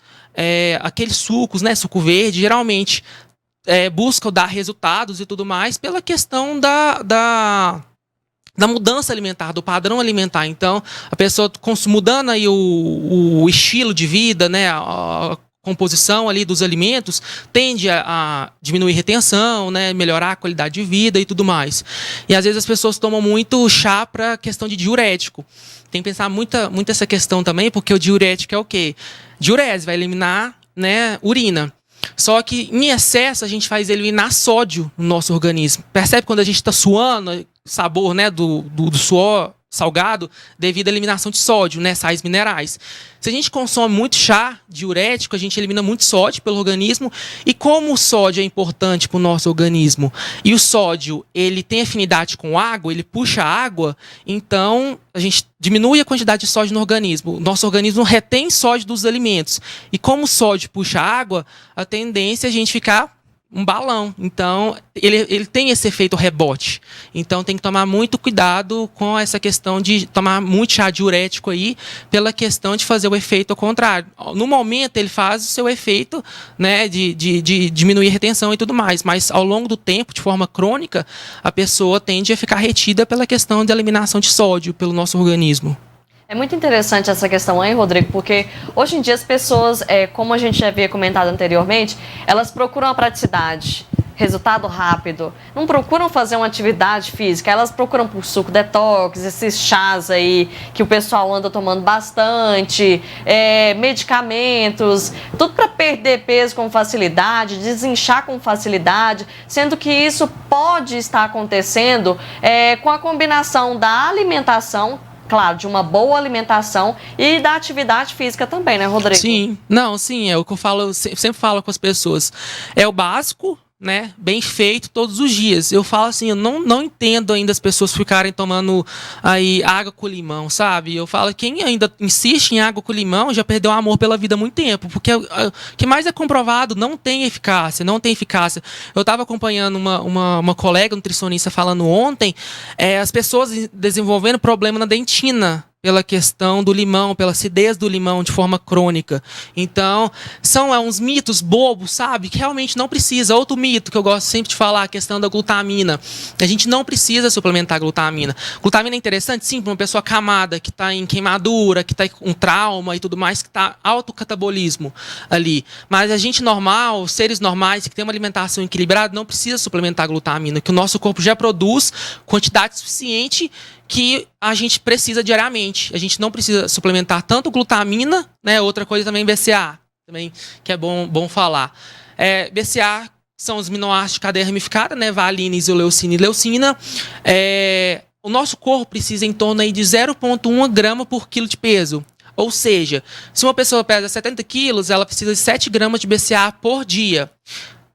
Aqueles sucos, né, suco verde, geralmente buscam dar resultados e tudo mais pela questão da mudança alimentar, do padrão alimentar. Então, a pessoa mudando aí o estilo de vida, né, a composição ali dos alimentos, tende a diminuir a retenção, né, melhorar a qualidade de vida e tudo mais. E às vezes as pessoas tomam muito chá para questão de diurético. Tem que pensar muito essa questão também, porque o diurético é o quê? Diurese, vai eliminar, né, urina. Só que em excesso a gente faz eliminar sódio no nosso organismo. Percebe quando a gente está suando, sabor, né, do suor salgado, devido à eliminação de sódio, né, sais minerais. Se a gente consome muito chá diurético, a gente elimina muito sódio pelo organismo. E como o sódio é importante para o nosso organismo, e o sódio ele tem afinidade com água, ele puxa água, então a gente diminui a quantidade de sódio no organismo. O nosso organismo retém sódio dos alimentos. E como o sódio puxa água, a tendência é a gente ficar um balão. Então, ele tem esse efeito rebote. Então, tem que tomar muito cuidado com essa questão de tomar muito chá diurético aí, pela questão de fazer o efeito ao contrário. No momento, ele faz o seu efeito, né, de diminuir a retenção e tudo mais, mas ao longo do tempo, de forma crônica, a pessoa tende a ficar retida pela questão de eliminação de sódio pelo nosso organismo. É muito interessante essa questão aí, Rodrigo, porque hoje em dia as pessoas, como a gente já havia comentado anteriormente, elas procuram a praticidade, resultado rápido, não procuram fazer uma atividade física, elas procuram por suco detox, esses chás aí que o pessoal anda tomando bastante, medicamentos, tudo para perder peso com facilidade, desinchar com facilidade, sendo que isso pode estar acontecendo com a combinação da alimentação, claro, de uma boa alimentação e da atividade física também, né, Rodrigo? Sim, é o que eu falo, sempre falo com as pessoas. É o básico, né, bem feito todos os dias. Eu falo assim, eu não entendo ainda as pessoas ficarem tomando aí água com limão, sabe? Eu falo, quem ainda insiste em água com limão já perdeu o amor pela vida há muito tempo, porque o que mais é comprovado, não tem eficácia. Eu estava acompanhando uma colega nutricionista falando ontem, as pessoas desenvolvendo problema na dentina, pela questão do limão, pela acidez do limão de forma crônica. Então, são uns mitos bobos, sabe? Que realmente não precisa. Outro mito que eu gosto sempre de falar, a questão da glutamina. A gente não precisa suplementar glutamina. Glutamina é interessante, sim, para uma pessoa acamada, que está em queimadura, que está com trauma e tudo mais, que está alto catabolismo ali. Mas a gente normal, seres normais, que tem uma alimentação equilibrada, não precisa suplementar glutamina, que o nosso corpo já produz quantidade suficiente que a gente precisa diariamente. A gente não precisa suplementar tanto glutamina, né? Outra coisa também BCA, também, que é bom falar. BCA são os aminoácidos de cadeia ramificada, né? Valina, isoleucina e leucina. O nosso corpo precisa em torno aí de 0,1 grama por quilo de peso. Ou seja, se uma pessoa pesa 70 quilos, ela precisa de 7 gramas de BCA por dia.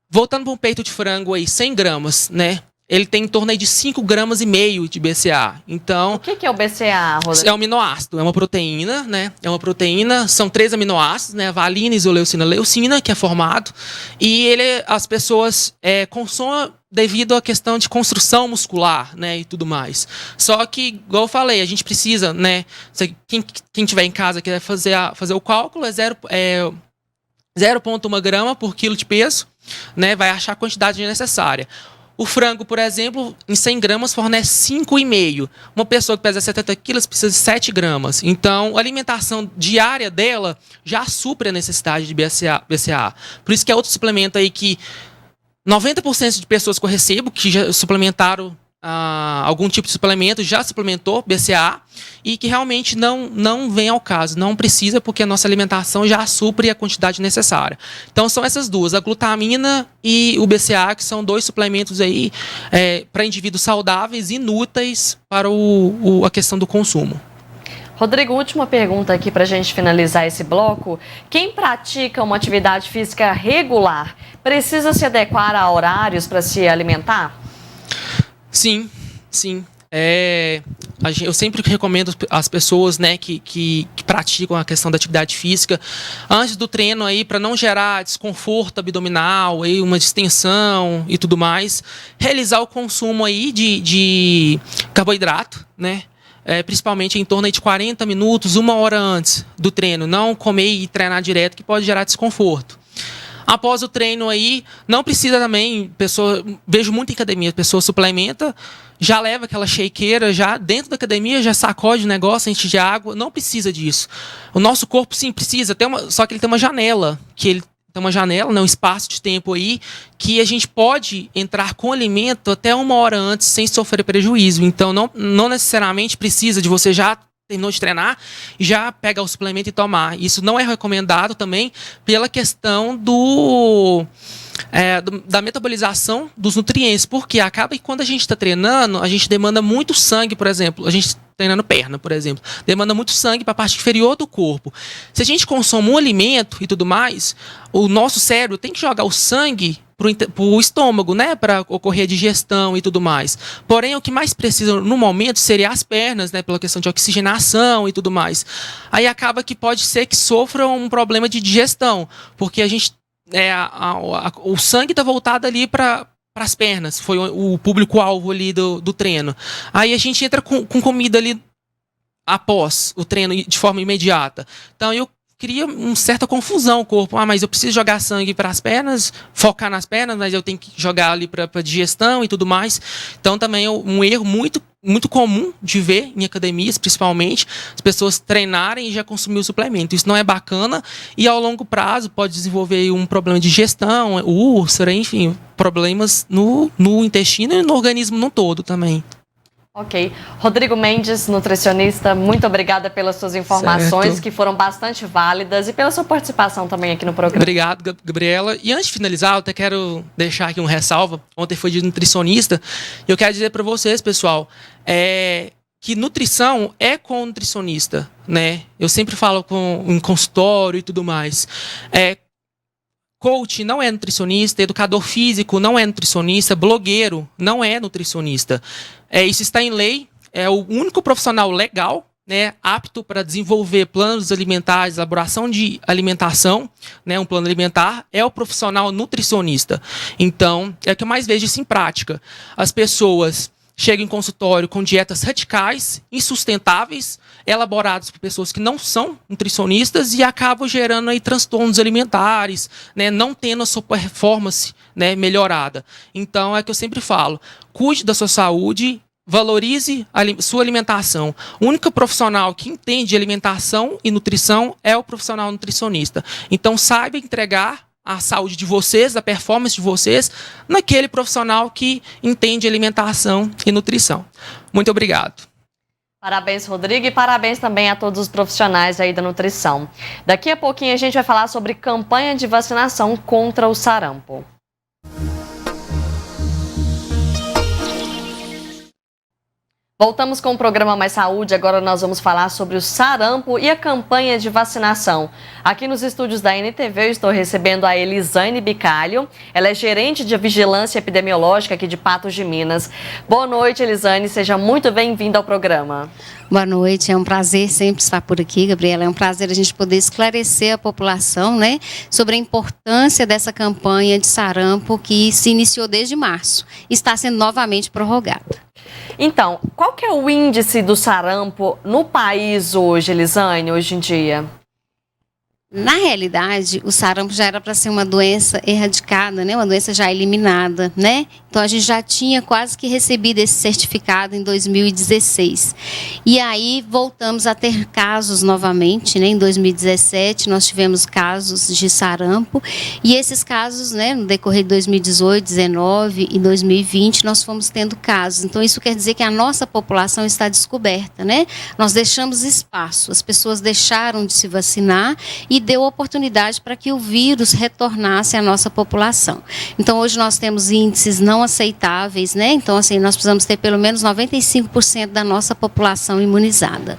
Voltando para um peito de frango aí, 100 gramas, né? Ele tem em torno aí de 5,5 gramas de BCA. Então, o que é o BCA, Rodrigo? É um aminoácido, é uma proteína, né? É uma proteína, são 3 aminoácidos, né? Valina, isoleucina, leucina, que é formado. E as pessoas consomem devido à questão de construção muscular, né? E tudo mais. Só que, igual eu falei, a gente precisa, né? Quem tiver em casa quiser fazer o cálculo, é 0,1 grama por quilo de peso, né? Vai achar a quantidade necessária. O frango, por exemplo, em 100 gramas fornece 5,5. Uma pessoa que pesa 70 quilos precisa de 7 gramas. Então, a alimentação diária dela já supre a necessidade de BCA. Por isso que é outro suplemento aí que 90% de pessoas que eu recebo, que já suplementaram algum tipo de suplemento, já suplementou BCA e que realmente não vem ao caso, não precisa, porque a nossa alimentação já supre a quantidade necessária. Então são essas duas, a glutamina e o BCA, que são 2 suplementos aí para indivíduos saudáveis e inúteis para a questão do consumo. Rodrigo, última pergunta aqui para a gente finalizar esse bloco. Quem pratica uma atividade física regular precisa se adequar a horários para se alimentar? Sim. Eu sempre recomendo às pessoas, né, que praticam a questão da atividade física, antes do treino aí, para não gerar desconforto abdominal, aí, uma distensão e tudo mais, realizar o consumo aí de carboidrato, né? Principalmente em torno aí de 40 minutos, 1 hora antes do treino. Não comer e treinar direto, que pode gerar desconforto. Após o treino aí, não precisa também, vejo muito em academia, a pessoa suplementa, já leva aquela shakeira, já dentro da academia, já sacode o negócio, enche de água, não precisa disso. O nosso corpo sim precisa, só que ele tem uma janela, um espaço de tempo aí, que a gente pode entrar com alimento até 1 hora antes, sem sofrer prejuízo. Então, não necessariamente precisa de você já terminou de treinar, já pega o suplemento e tomar. Isso não é recomendado também pela questão da metabolização dos nutrientes, porque acaba que quando a gente está treinando, a gente demanda muito sangue, por exemplo, a gente treinando perna, por exemplo, demanda muito sangue para a parte inferior do corpo. Se a gente consome um alimento e tudo mais, o nosso cérebro tem que jogar o sangue para o estômago, né, para ocorrer a digestão e tudo mais. Porém, o que mais precisa no momento seria as pernas, né, pela questão de oxigenação e tudo mais. Aí acaba que pode ser que sofra um problema de digestão, porque a gente o sangue está voltado ali para as pernas, foi o público-alvo ali do treino. Aí a gente entra com comida ali após o treino de forma imediata. Então eu cria uma certa confusão o corpo. Mas eu preciso jogar sangue para as pernas, focar nas pernas, mas eu tenho que jogar ali para digestão e tudo mais. Então também é um erro muito, muito comum de ver em academias, principalmente, as pessoas treinarem e já consumir o suplemento. Isso não é bacana e ao longo prazo pode desenvolver um problema de digestão, úlcera, enfim, problemas no intestino e no organismo no todo também. Ok. Rodrigo Mendes, nutricionista, muito obrigada pelas suas informações, que foram bastante válidas, e pela sua participação também aqui no programa. Obrigado, Gabriela. E antes de finalizar, eu até quero deixar aqui um ressalva. Ontem foi de nutricionista. E eu quero dizer para vocês, pessoal, que nutrição é com nutricionista, né? Eu sempre falo em consultório e tudo mais. Coach não é nutricionista, educador físico não é nutricionista, blogueiro não é nutricionista. Isso está em lei, é o único profissional legal, né, apto para desenvolver planos alimentares, elaboração de alimentação, né, um plano alimentar, é o profissional nutricionista. Então, é o que eu mais vejo isso em prática. As pessoas chegam em consultório com dietas radicais, insustentáveis, elaboradas por pessoas que não são nutricionistas e acabam gerando aí transtornos alimentares, né, não tendo a sua performance, né, melhorada. Então, é o que eu sempre falo, cuide da sua saúde, valorize sua alimentação. O único profissional que entende alimentação e nutrição é o profissional nutricionista. Então, saiba entregar a saúde de vocês, a performance de vocês, naquele profissional que entende alimentação e nutrição. Muito obrigado. Parabéns, Rodrigo, e parabéns também a todos os profissionais aí da nutrição. Daqui a pouquinho a gente vai falar sobre campanha de vacinação contra o sarampo. Voltamos com o programa Mais Saúde. Agora nós vamos falar sobre o sarampo e a campanha de vacinação. Aqui nos estúdios da NTV eu estou recebendo a Elisane Bicalho. Ela é gerente de vigilância epidemiológica aqui de Patos de Minas. Boa noite, Elisane. Seja muito bem-vinda ao programa. Boa noite. É um prazer sempre estar por aqui, Gabriela. É um prazer a gente poder esclarecer a população, né, sobre a importância dessa campanha de sarampo que se iniciou desde março e está sendo novamente prorrogada. Então, qual que é o índice do sarampo no país hoje, Elisane, hoje em dia? Na realidade, o sarampo já era para ser uma doença erradicada, né? Uma doença já eliminada, né? Então, a gente já tinha quase que recebido esse certificado em 2016. E aí, voltamos a ter casos novamente, né? Em 2017, nós tivemos casos de sarampo. E esses casos, né? No decorrer de 2018, 2019 e 2020, nós fomos tendo casos. Então, isso quer dizer que a nossa população está descoberta, né? Nós deixamos espaço, as pessoas deixaram de se vacinar e deu oportunidade para que o vírus retornasse à nossa população. Então, hoje nós temos índices não aceitáveis, né? Então, assim, nós precisamos ter pelo menos 95% da nossa população imunizada.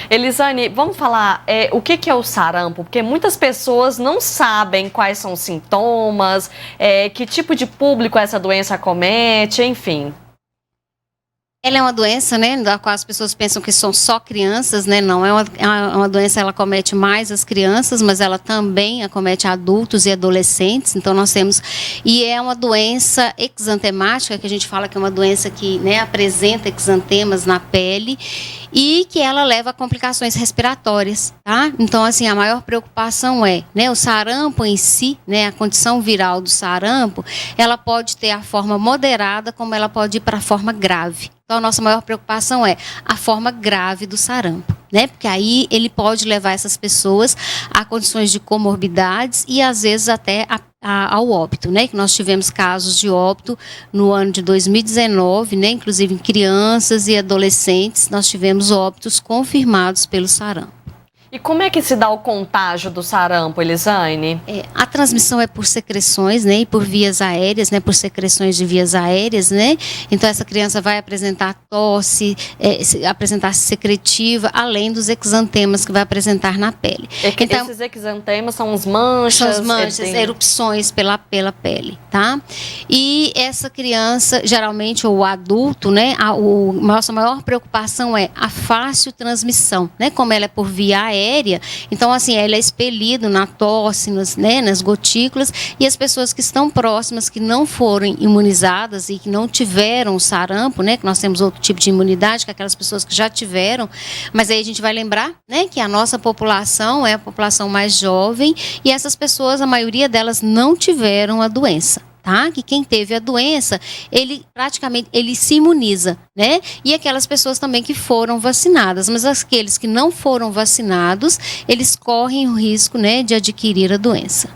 Elisane, vamos falar o que é o sarampo? Porque muitas pessoas não sabem quais são os sintomas, que tipo de público essa doença acomete, enfim. Ela é uma doença, né, da qual as pessoas pensam que são só crianças, né? Não é uma doença, ela acomete mais as crianças, mas ela também acomete adultos e adolescentes. Então nós temos, e é uma doença exantemática, que a gente fala que é uma doença que, né, apresenta exantemas na pele e que ela leva a complicações respiratórias, tá? Então, assim, a maior preocupação né, o sarampo em si, né, a condição viral do sarampo, ela pode ter a forma moderada, como ela pode ir para a forma grave. Então, a nossa maior preocupação é a forma grave do sarampo, né? Porque aí ele pode levar essas pessoas a condições de comorbidades e, às vezes, até ao óbito, né? Que nós tivemos casos de óbito no ano de 2019, né? Inclusive em crianças e adolescentes, nós tivemos óbitos confirmados pelo sarampo. E como é que se dá o contágio do sarampo, Elisane? A transmissão é por secreções, né, e por vias aéreas, né, por secreções de vias aéreas, né. Então essa criança vai apresentar tosse, apresentar secretiva, além dos exantemas que vai apresentar na pele. Então, esses exantemas são as manchas? São as manchas, erupções pela pele, tá? E essa criança, geralmente, ou o adulto, né, nossa maior preocupação é a fácil transmissão, né, como ela é por via aérea, aérea, então assim, ela é expelida na tosse, nas gotículas, e as pessoas que estão próximas, que não foram imunizadas e que não tiveram o sarampo, né, que nós temos outro tipo de imunidade, que é aquelas pessoas que já tiveram, mas aí a gente vai lembrar, né, que a nossa população é a população mais jovem, e essas pessoas, a maioria delas não tiveram a doença. Tá? Que quem teve a doença, ele se imuniza, né? E aquelas pessoas também que foram vacinadas, mas aqueles que não foram vacinados, eles correm o risco, né, de adquirir a doença.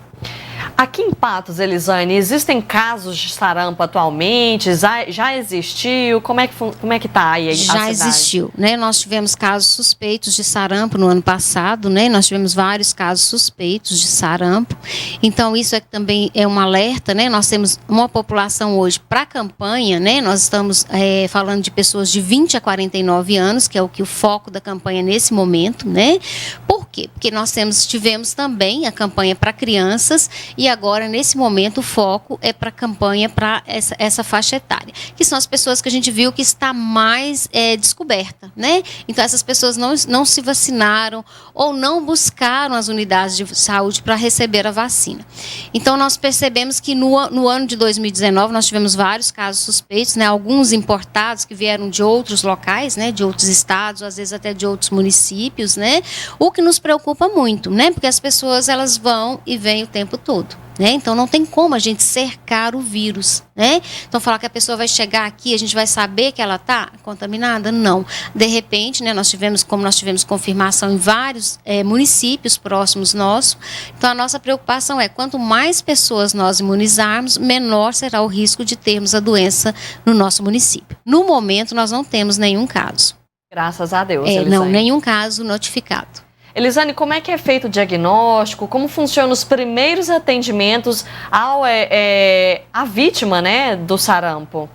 Aqui em Patos, Elisane, existem casos de sarampo atualmente? Já existiu? Como é que está aí a cidade? Já existiu, né? Nós tivemos casos suspeitos de sarampo no ano passado, né? Nós tivemos vários casos suspeitos de sarampo. Então, isso também é um alerta, né? Nós temos uma população hoje para a campanha, né? Nós estamos falando de pessoas de 20 a 49 anos, que é o foco da campanha nesse momento, né? Por quê? Porque nós tivemos também a campanha para crianças e agora, nesse momento, o foco é para a campanha para essa faixa etária, que são as pessoas que a gente viu que está mais descoberta, né? Então, essas pessoas não se vacinaram ou não buscaram as unidades de saúde para receber a vacina. Então, nós percebemos que no ano de 2019, nós tivemos vários casos suspeitos, né? Alguns importados que vieram de outros locais, né? De outros estados, às vezes até de outros municípios, né? O que nos preocupa muito, né? Porque as pessoas, elas vão e vêm o tempo todo. Né? Então, não tem como a gente cercar o vírus, né? Então, falar que a pessoa vai chegar aqui, a gente vai saber que ela está contaminada? Não. De repente, né, nós tivemos confirmação em vários municípios próximos nossos. Então, a nossa preocupação é, quanto mais pessoas nós imunizarmos, menor será o risco de termos a doença no nosso município. No momento, nós não temos nenhum caso. Graças a Deus, não, nenhum caso notificado. Elisane, como é que é feito o diagnóstico? Como funcionam os primeiros atendimentos à vítima, né, do sarampo?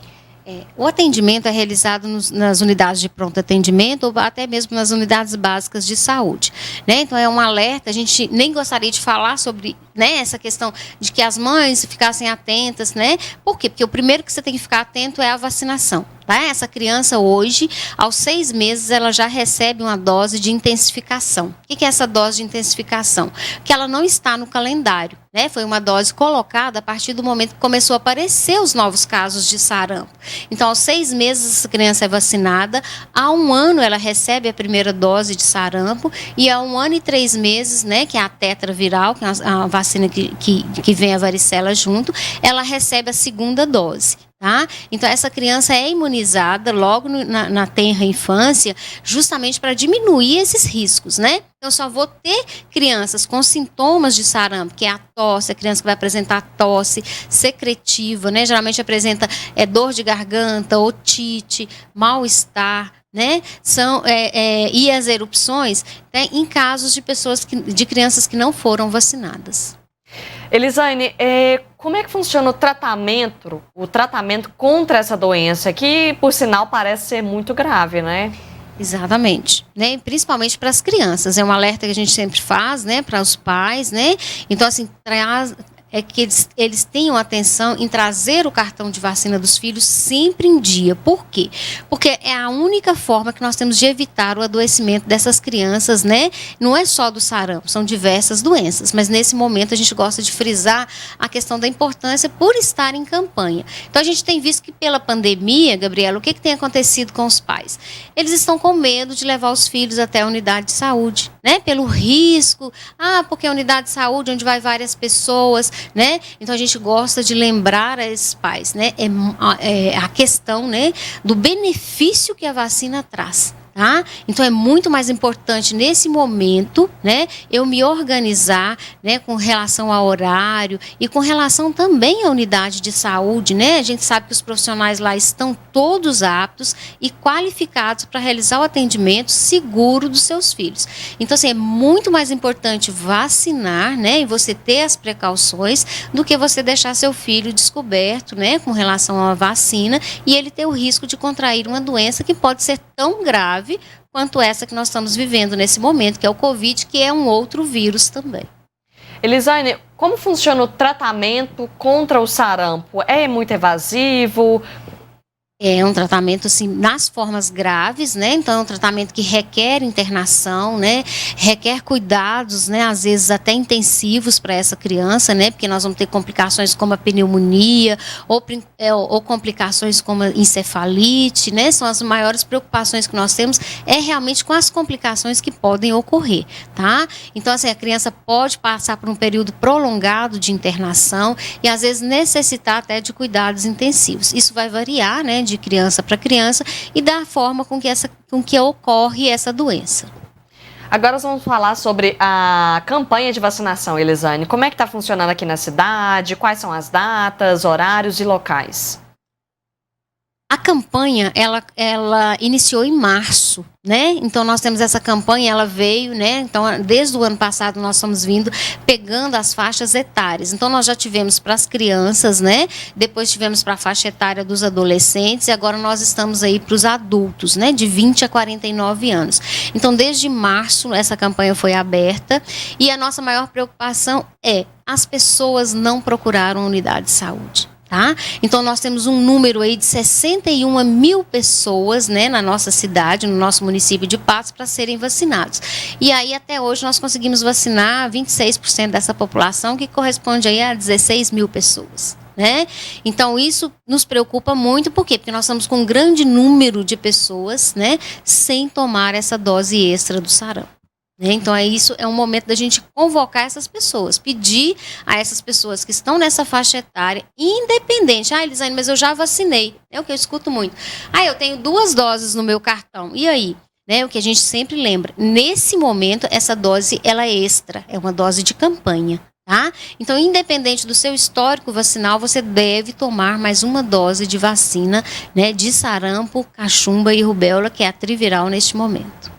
O atendimento é realizado nas unidades de pronto atendimento ou até mesmo nas unidades básicas de saúde, né? Então é um alerta, a gente nem gostaria de falar sobre, né, essa questão de que as mães ficassem atentas, né? Por quê? Porque o primeiro que você tem que ficar atento é a vacinação. Tá? Essa criança hoje, aos 6 meses, ela já recebe uma dose de intensificação. O que é essa dose de intensificação? Que ela não está no calendário, né? Foi uma dose colocada a partir do momento que começou a aparecer os novos casos de sarampo. Então, aos 6 meses, essa criança é vacinada. Há 1 ano, ela recebe a primeira dose de sarampo. E há 1 ano e 3 meses, né, que é a tetraviral, que é a vacina que vem a varicela junto, ela recebe a segunda dose. Tá? Então, essa criança é imunizada logo na tenra infância, justamente para diminuir esses riscos, né? Eu só vou ter crianças com sintomas de sarampo, que é a tosse, a criança que vai apresentar tosse secretiva, né? Geralmente apresenta dor de garganta, otite, mal-estar, né? E as erupções, né? Em casos de crianças que não foram vacinadas. Elisane, como é que funciona o tratamento contra essa doença, que, por sinal, parece ser muito grave, né? Exatamente, né? Principalmente para as crianças, é um alerta que a gente sempre faz, né, para os pais, né? Então, assim, que eles tenham atenção em trazer o cartão de vacina dos filhos sempre em dia. Por quê? Porque é a única forma que nós temos de evitar o adoecimento dessas crianças, né? Não é só do sarampo, são diversas doenças, mas nesse momento a gente gosta de frisar a questão da importância por estar em campanha. Então, a gente tem visto que pela pandemia, Gabriela, o que tem acontecido com os pais? Eles estão com medo de levar os filhos até a unidade de saúde, né? Pelo risco, porque a unidade de saúde onde vai várias pessoas, né? Então a gente gosta de lembrar a esses pais, né? A questão, né, do benefício que a vacina traz. Tá? Então é muito mais importante nesse momento, né, eu me organizar, né, com relação ao horário e com relação também à unidade de saúde, né? A gente sabe que os profissionais lá estão todos aptos e qualificados para realizar o atendimento seguro dos seus filhos. Então, assim, é muito mais importante vacinar, né, e você ter as precauções do que você deixar seu filho descoberto, né, com relação à vacina e ele ter o risco de contrair uma doença que pode ser tão grave quanto essa que nós estamos vivendo nesse momento, que é o Covid, que é um outro vírus também. Elisane, como funciona o tratamento contra o sarampo? É muito evasivo? É um tratamento, assim, nas formas graves, né? Então, é um tratamento que requer internação, né? Requer cuidados, né? Às vezes até intensivos para essa criança, né? Porque nós vamos ter complicações como a pneumonia ou complicações como a encefalite, né? São as maiores preocupações que nós temos, é realmente com as complicações que podem ocorrer, tá? Então, assim, a criança pode passar por um período prolongado de internação e, às vezes, necessitar até de cuidados intensivos. Isso vai variar, né? De criança para criança e da forma com que ocorre essa doença. Agora nós vamos falar sobre a campanha de vacinação, Elisane. Como é que está funcionando aqui na cidade? Quais são as datas, horários e locais? A campanha, ela iniciou em março, né? Então, nós temos essa campanha, ela veio, né? Então, desde o ano passado, nós estamos vindo pegando as faixas etárias. Então, nós já tivemos para as crianças, né? Depois tivemos para a faixa etária dos adolescentes e agora nós estamos aí para os adultos, né? De 20 a 49 anos. Então, desde março, essa campanha foi aberta e a nossa maior preocupação é as pessoas não procuraram unidade de saúde. Tá? Então, nós temos um número aí de 61 mil pessoas, né, na nossa cidade, no nosso município de Patos, para serem vacinados. E aí, até hoje, nós conseguimos vacinar 26% dessa população, que corresponde aí a 16 mil pessoas. Né? Então, isso nos preocupa muito, por quê? Porque nós estamos com um grande número de pessoas, né, sem tomar essa dose extra do sarampo. Então, isso é um momento da gente convocar essas pessoas, pedir a essas pessoas que estão nessa faixa etária, independente. Elisane, mas eu já vacinei. É o que eu escuto muito. Eu tenho 2 doses no meu cartão. E aí? Né, o que a gente sempre lembra, nesse momento, essa dose ela é extra, é uma dose de campanha. Tá? Então, independente do seu histórico vacinal, você deve tomar mais uma dose de vacina, né, de sarampo, cachumba e rubéola, que é a triviral neste momento.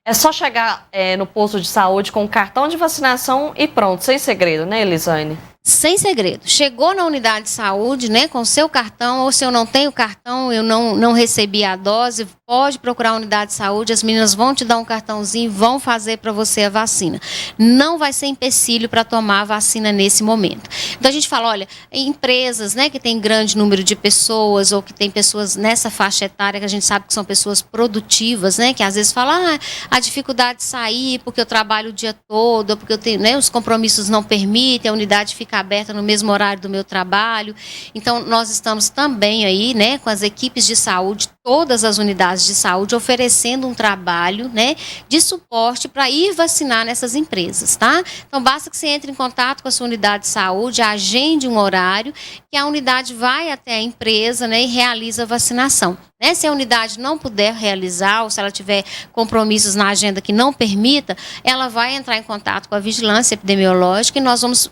É só chegar no posto de saúde com o cartão de vacinação e pronto, sem segredo, né, Elisane? Sem segredo. Chegou na unidade de saúde, né, com o seu cartão, ou se eu não tenho cartão, eu não recebi a dose, pode procurar a unidade de saúde, as meninas vão te dar um cartãozinho, vão fazer para você a vacina. Não vai ser empecilho para tomar a vacina nesse momento. Então, a gente fala, olha, empresas, né, que tem grande número de pessoas, ou que tem pessoas nessa faixa etária, que a gente sabe que são pessoas produtivas, né, que às vezes falam, a dificuldade de sair, porque eu trabalho o dia todo, porque eu tenho, né, os compromissos não permitem, a unidade fica aberta no mesmo horário do meu trabalho. Então, nós estamos também aí, né, com as equipes de saúde, todas as unidades de saúde, oferecendo um trabalho, né, de suporte para ir vacinar nessas empresas, tá? Então, basta que você entre em contato com a sua unidade de saúde, agende um horário, que a unidade vai até a empresa, né, e realiza a vacinação. Né? Se a unidade não puder realizar, ou se ela tiver compromissos na agenda que não permita, ela vai entrar em contato com a vigilância epidemiológica e nós vamos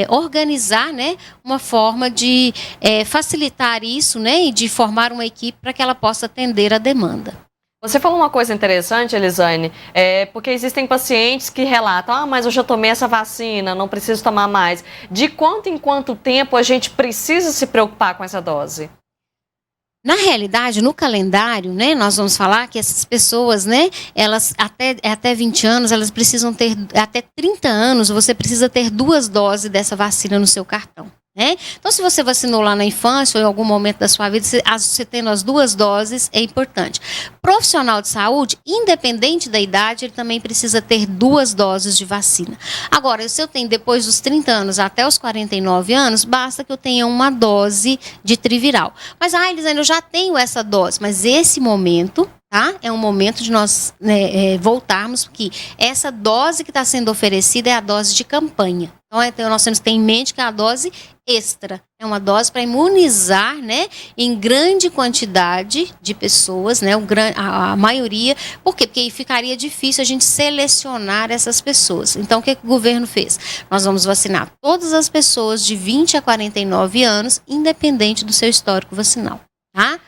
organizar, né, uma forma de facilitar isso, né, e de formar uma equipe para que ela possa atender a demanda. Você falou uma coisa interessante, Elisane, porque existem pacientes que relatam, mas eu já tomei essa vacina, não preciso tomar mais. De quanto em quanto tempo a gente precisa se preocupar com essa dose? Na realidade, no calendário, né, nós vamos falar que essas pessoas, né, elas até 20 anos, elas precisam ter, até 30 anos, você precisa ter 2 doses dessa vacina no seu cartão. Né? Então, se você vacinou lá na infância ou em algum momento da sua vida, você tendo as 2 doses é importante. Profissional de saúde, independente da idade, ele também precisa ter 2 doses de vacina. Agora, se eu tenho depois dos 30 anos até os 49 anos, basta que eu tenha uma dose de triviral. Mas, Elisane, eu já tenho essa dose, mas esse momento... Tá? É um momento de nós voltarmos, que essa dose que está sendo oferecida é a dose de campanha. Então, nós temos que ter em mente que é a dose extra. É uma dose para imunizar, né, em grande quantidade de pessoas, né, a maioria. Por quê? Porque aí ficaria difícil a gente selecionar essas pessoas. Então, o que o governo fez? Nós vamos vacinar todas as pessoas de 20 a 49 anos, independente do seu histórico vacinal. Tá?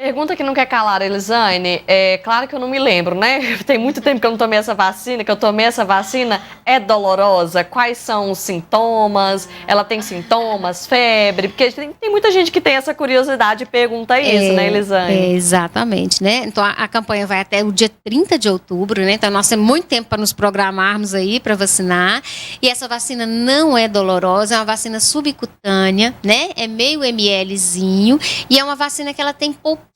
Pergunta que não quer calar, Elisane. É claro que eu não me lembro, né? Tem muito tempo que eu não tomei essa vacina, é dolorosa? Quais são os sintomas? Ela tem sintomas, febre? Porque tem muita gente que tem essa curiosidade e pergunta isso, né, Elisane? Exatamente, né? Então a campanha vai até o dia 30 de outubro, né? Então nós temos muito tempo para nos programarmos aí para vacinar. E essa vacina não é dolorosa, é uma vacina subcutânea, né? É meio mlzinho e é uma vacina que ela tem pouquíssimas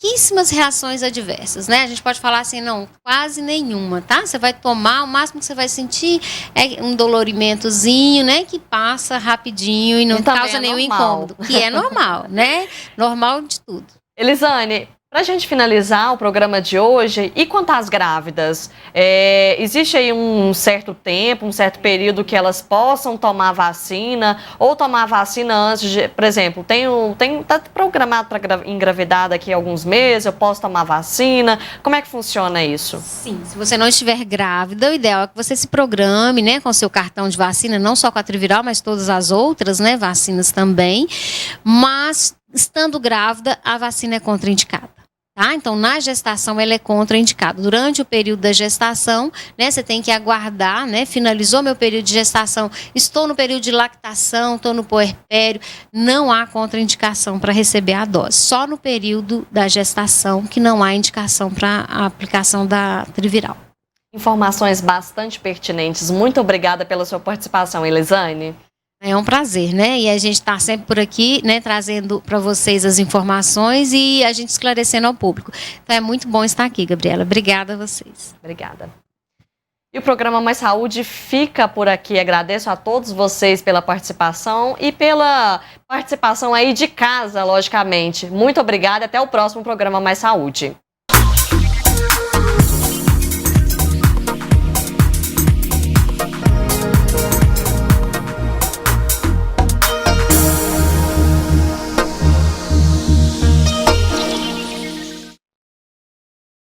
reações adversas, né? A gente pode falar assim, não, quase nenhuma, tá? Você vai tomar, o máximo que você vai sentir é um dolorimentozinho, né? Que passa rapidinho e não causa nenhum incômodo. Que é normal, né? Normal de tudo. Elisane, para a gente finalizar o programa de hoje, e quanto às grávidas? Existe aí um certo tempo, um certo período que elas possam tomar vacina ou tomar vacina antes de, por exemplo, tá programado para engravidar daqui a alguns meses, eu posso tomar vacina? Como é que funciona isso? Sim, se você não estiver grávida, o ideal é que você se programe, né, com seu cartão de vacina, não só com a Triviral, mas todas as outras, né, vacinas também. Mas estando grávida, a vacina é contraindicada. Tá? Então, na gestação, ela é contraindicada. Durante o período da gestação, né, você tem que aguardar, né, finalizou meu período de gestação, estou no período de lactação, estou no puerpério, não há contraindicação para receber a dose. Só no período da gestação que não há indicação para a aplicação da Triviral. Informações bastante pertinentes. Muito obrigada pela sua participação, Elisane. É um prazer, né? E a gente está sempre por aqui, né, trazendo para vocês as informações e a gente esclarecendo ao público. Então é muito bom estar aqui, Gabriela. Obrigada a vocês. Obrigada. E o programa Mais Saúde fica por aqui. Agradeço a todos vocês pela participação e pela participação aí de casa, logicamente. Muito obrigada e até o próximo programa Mais Saúde.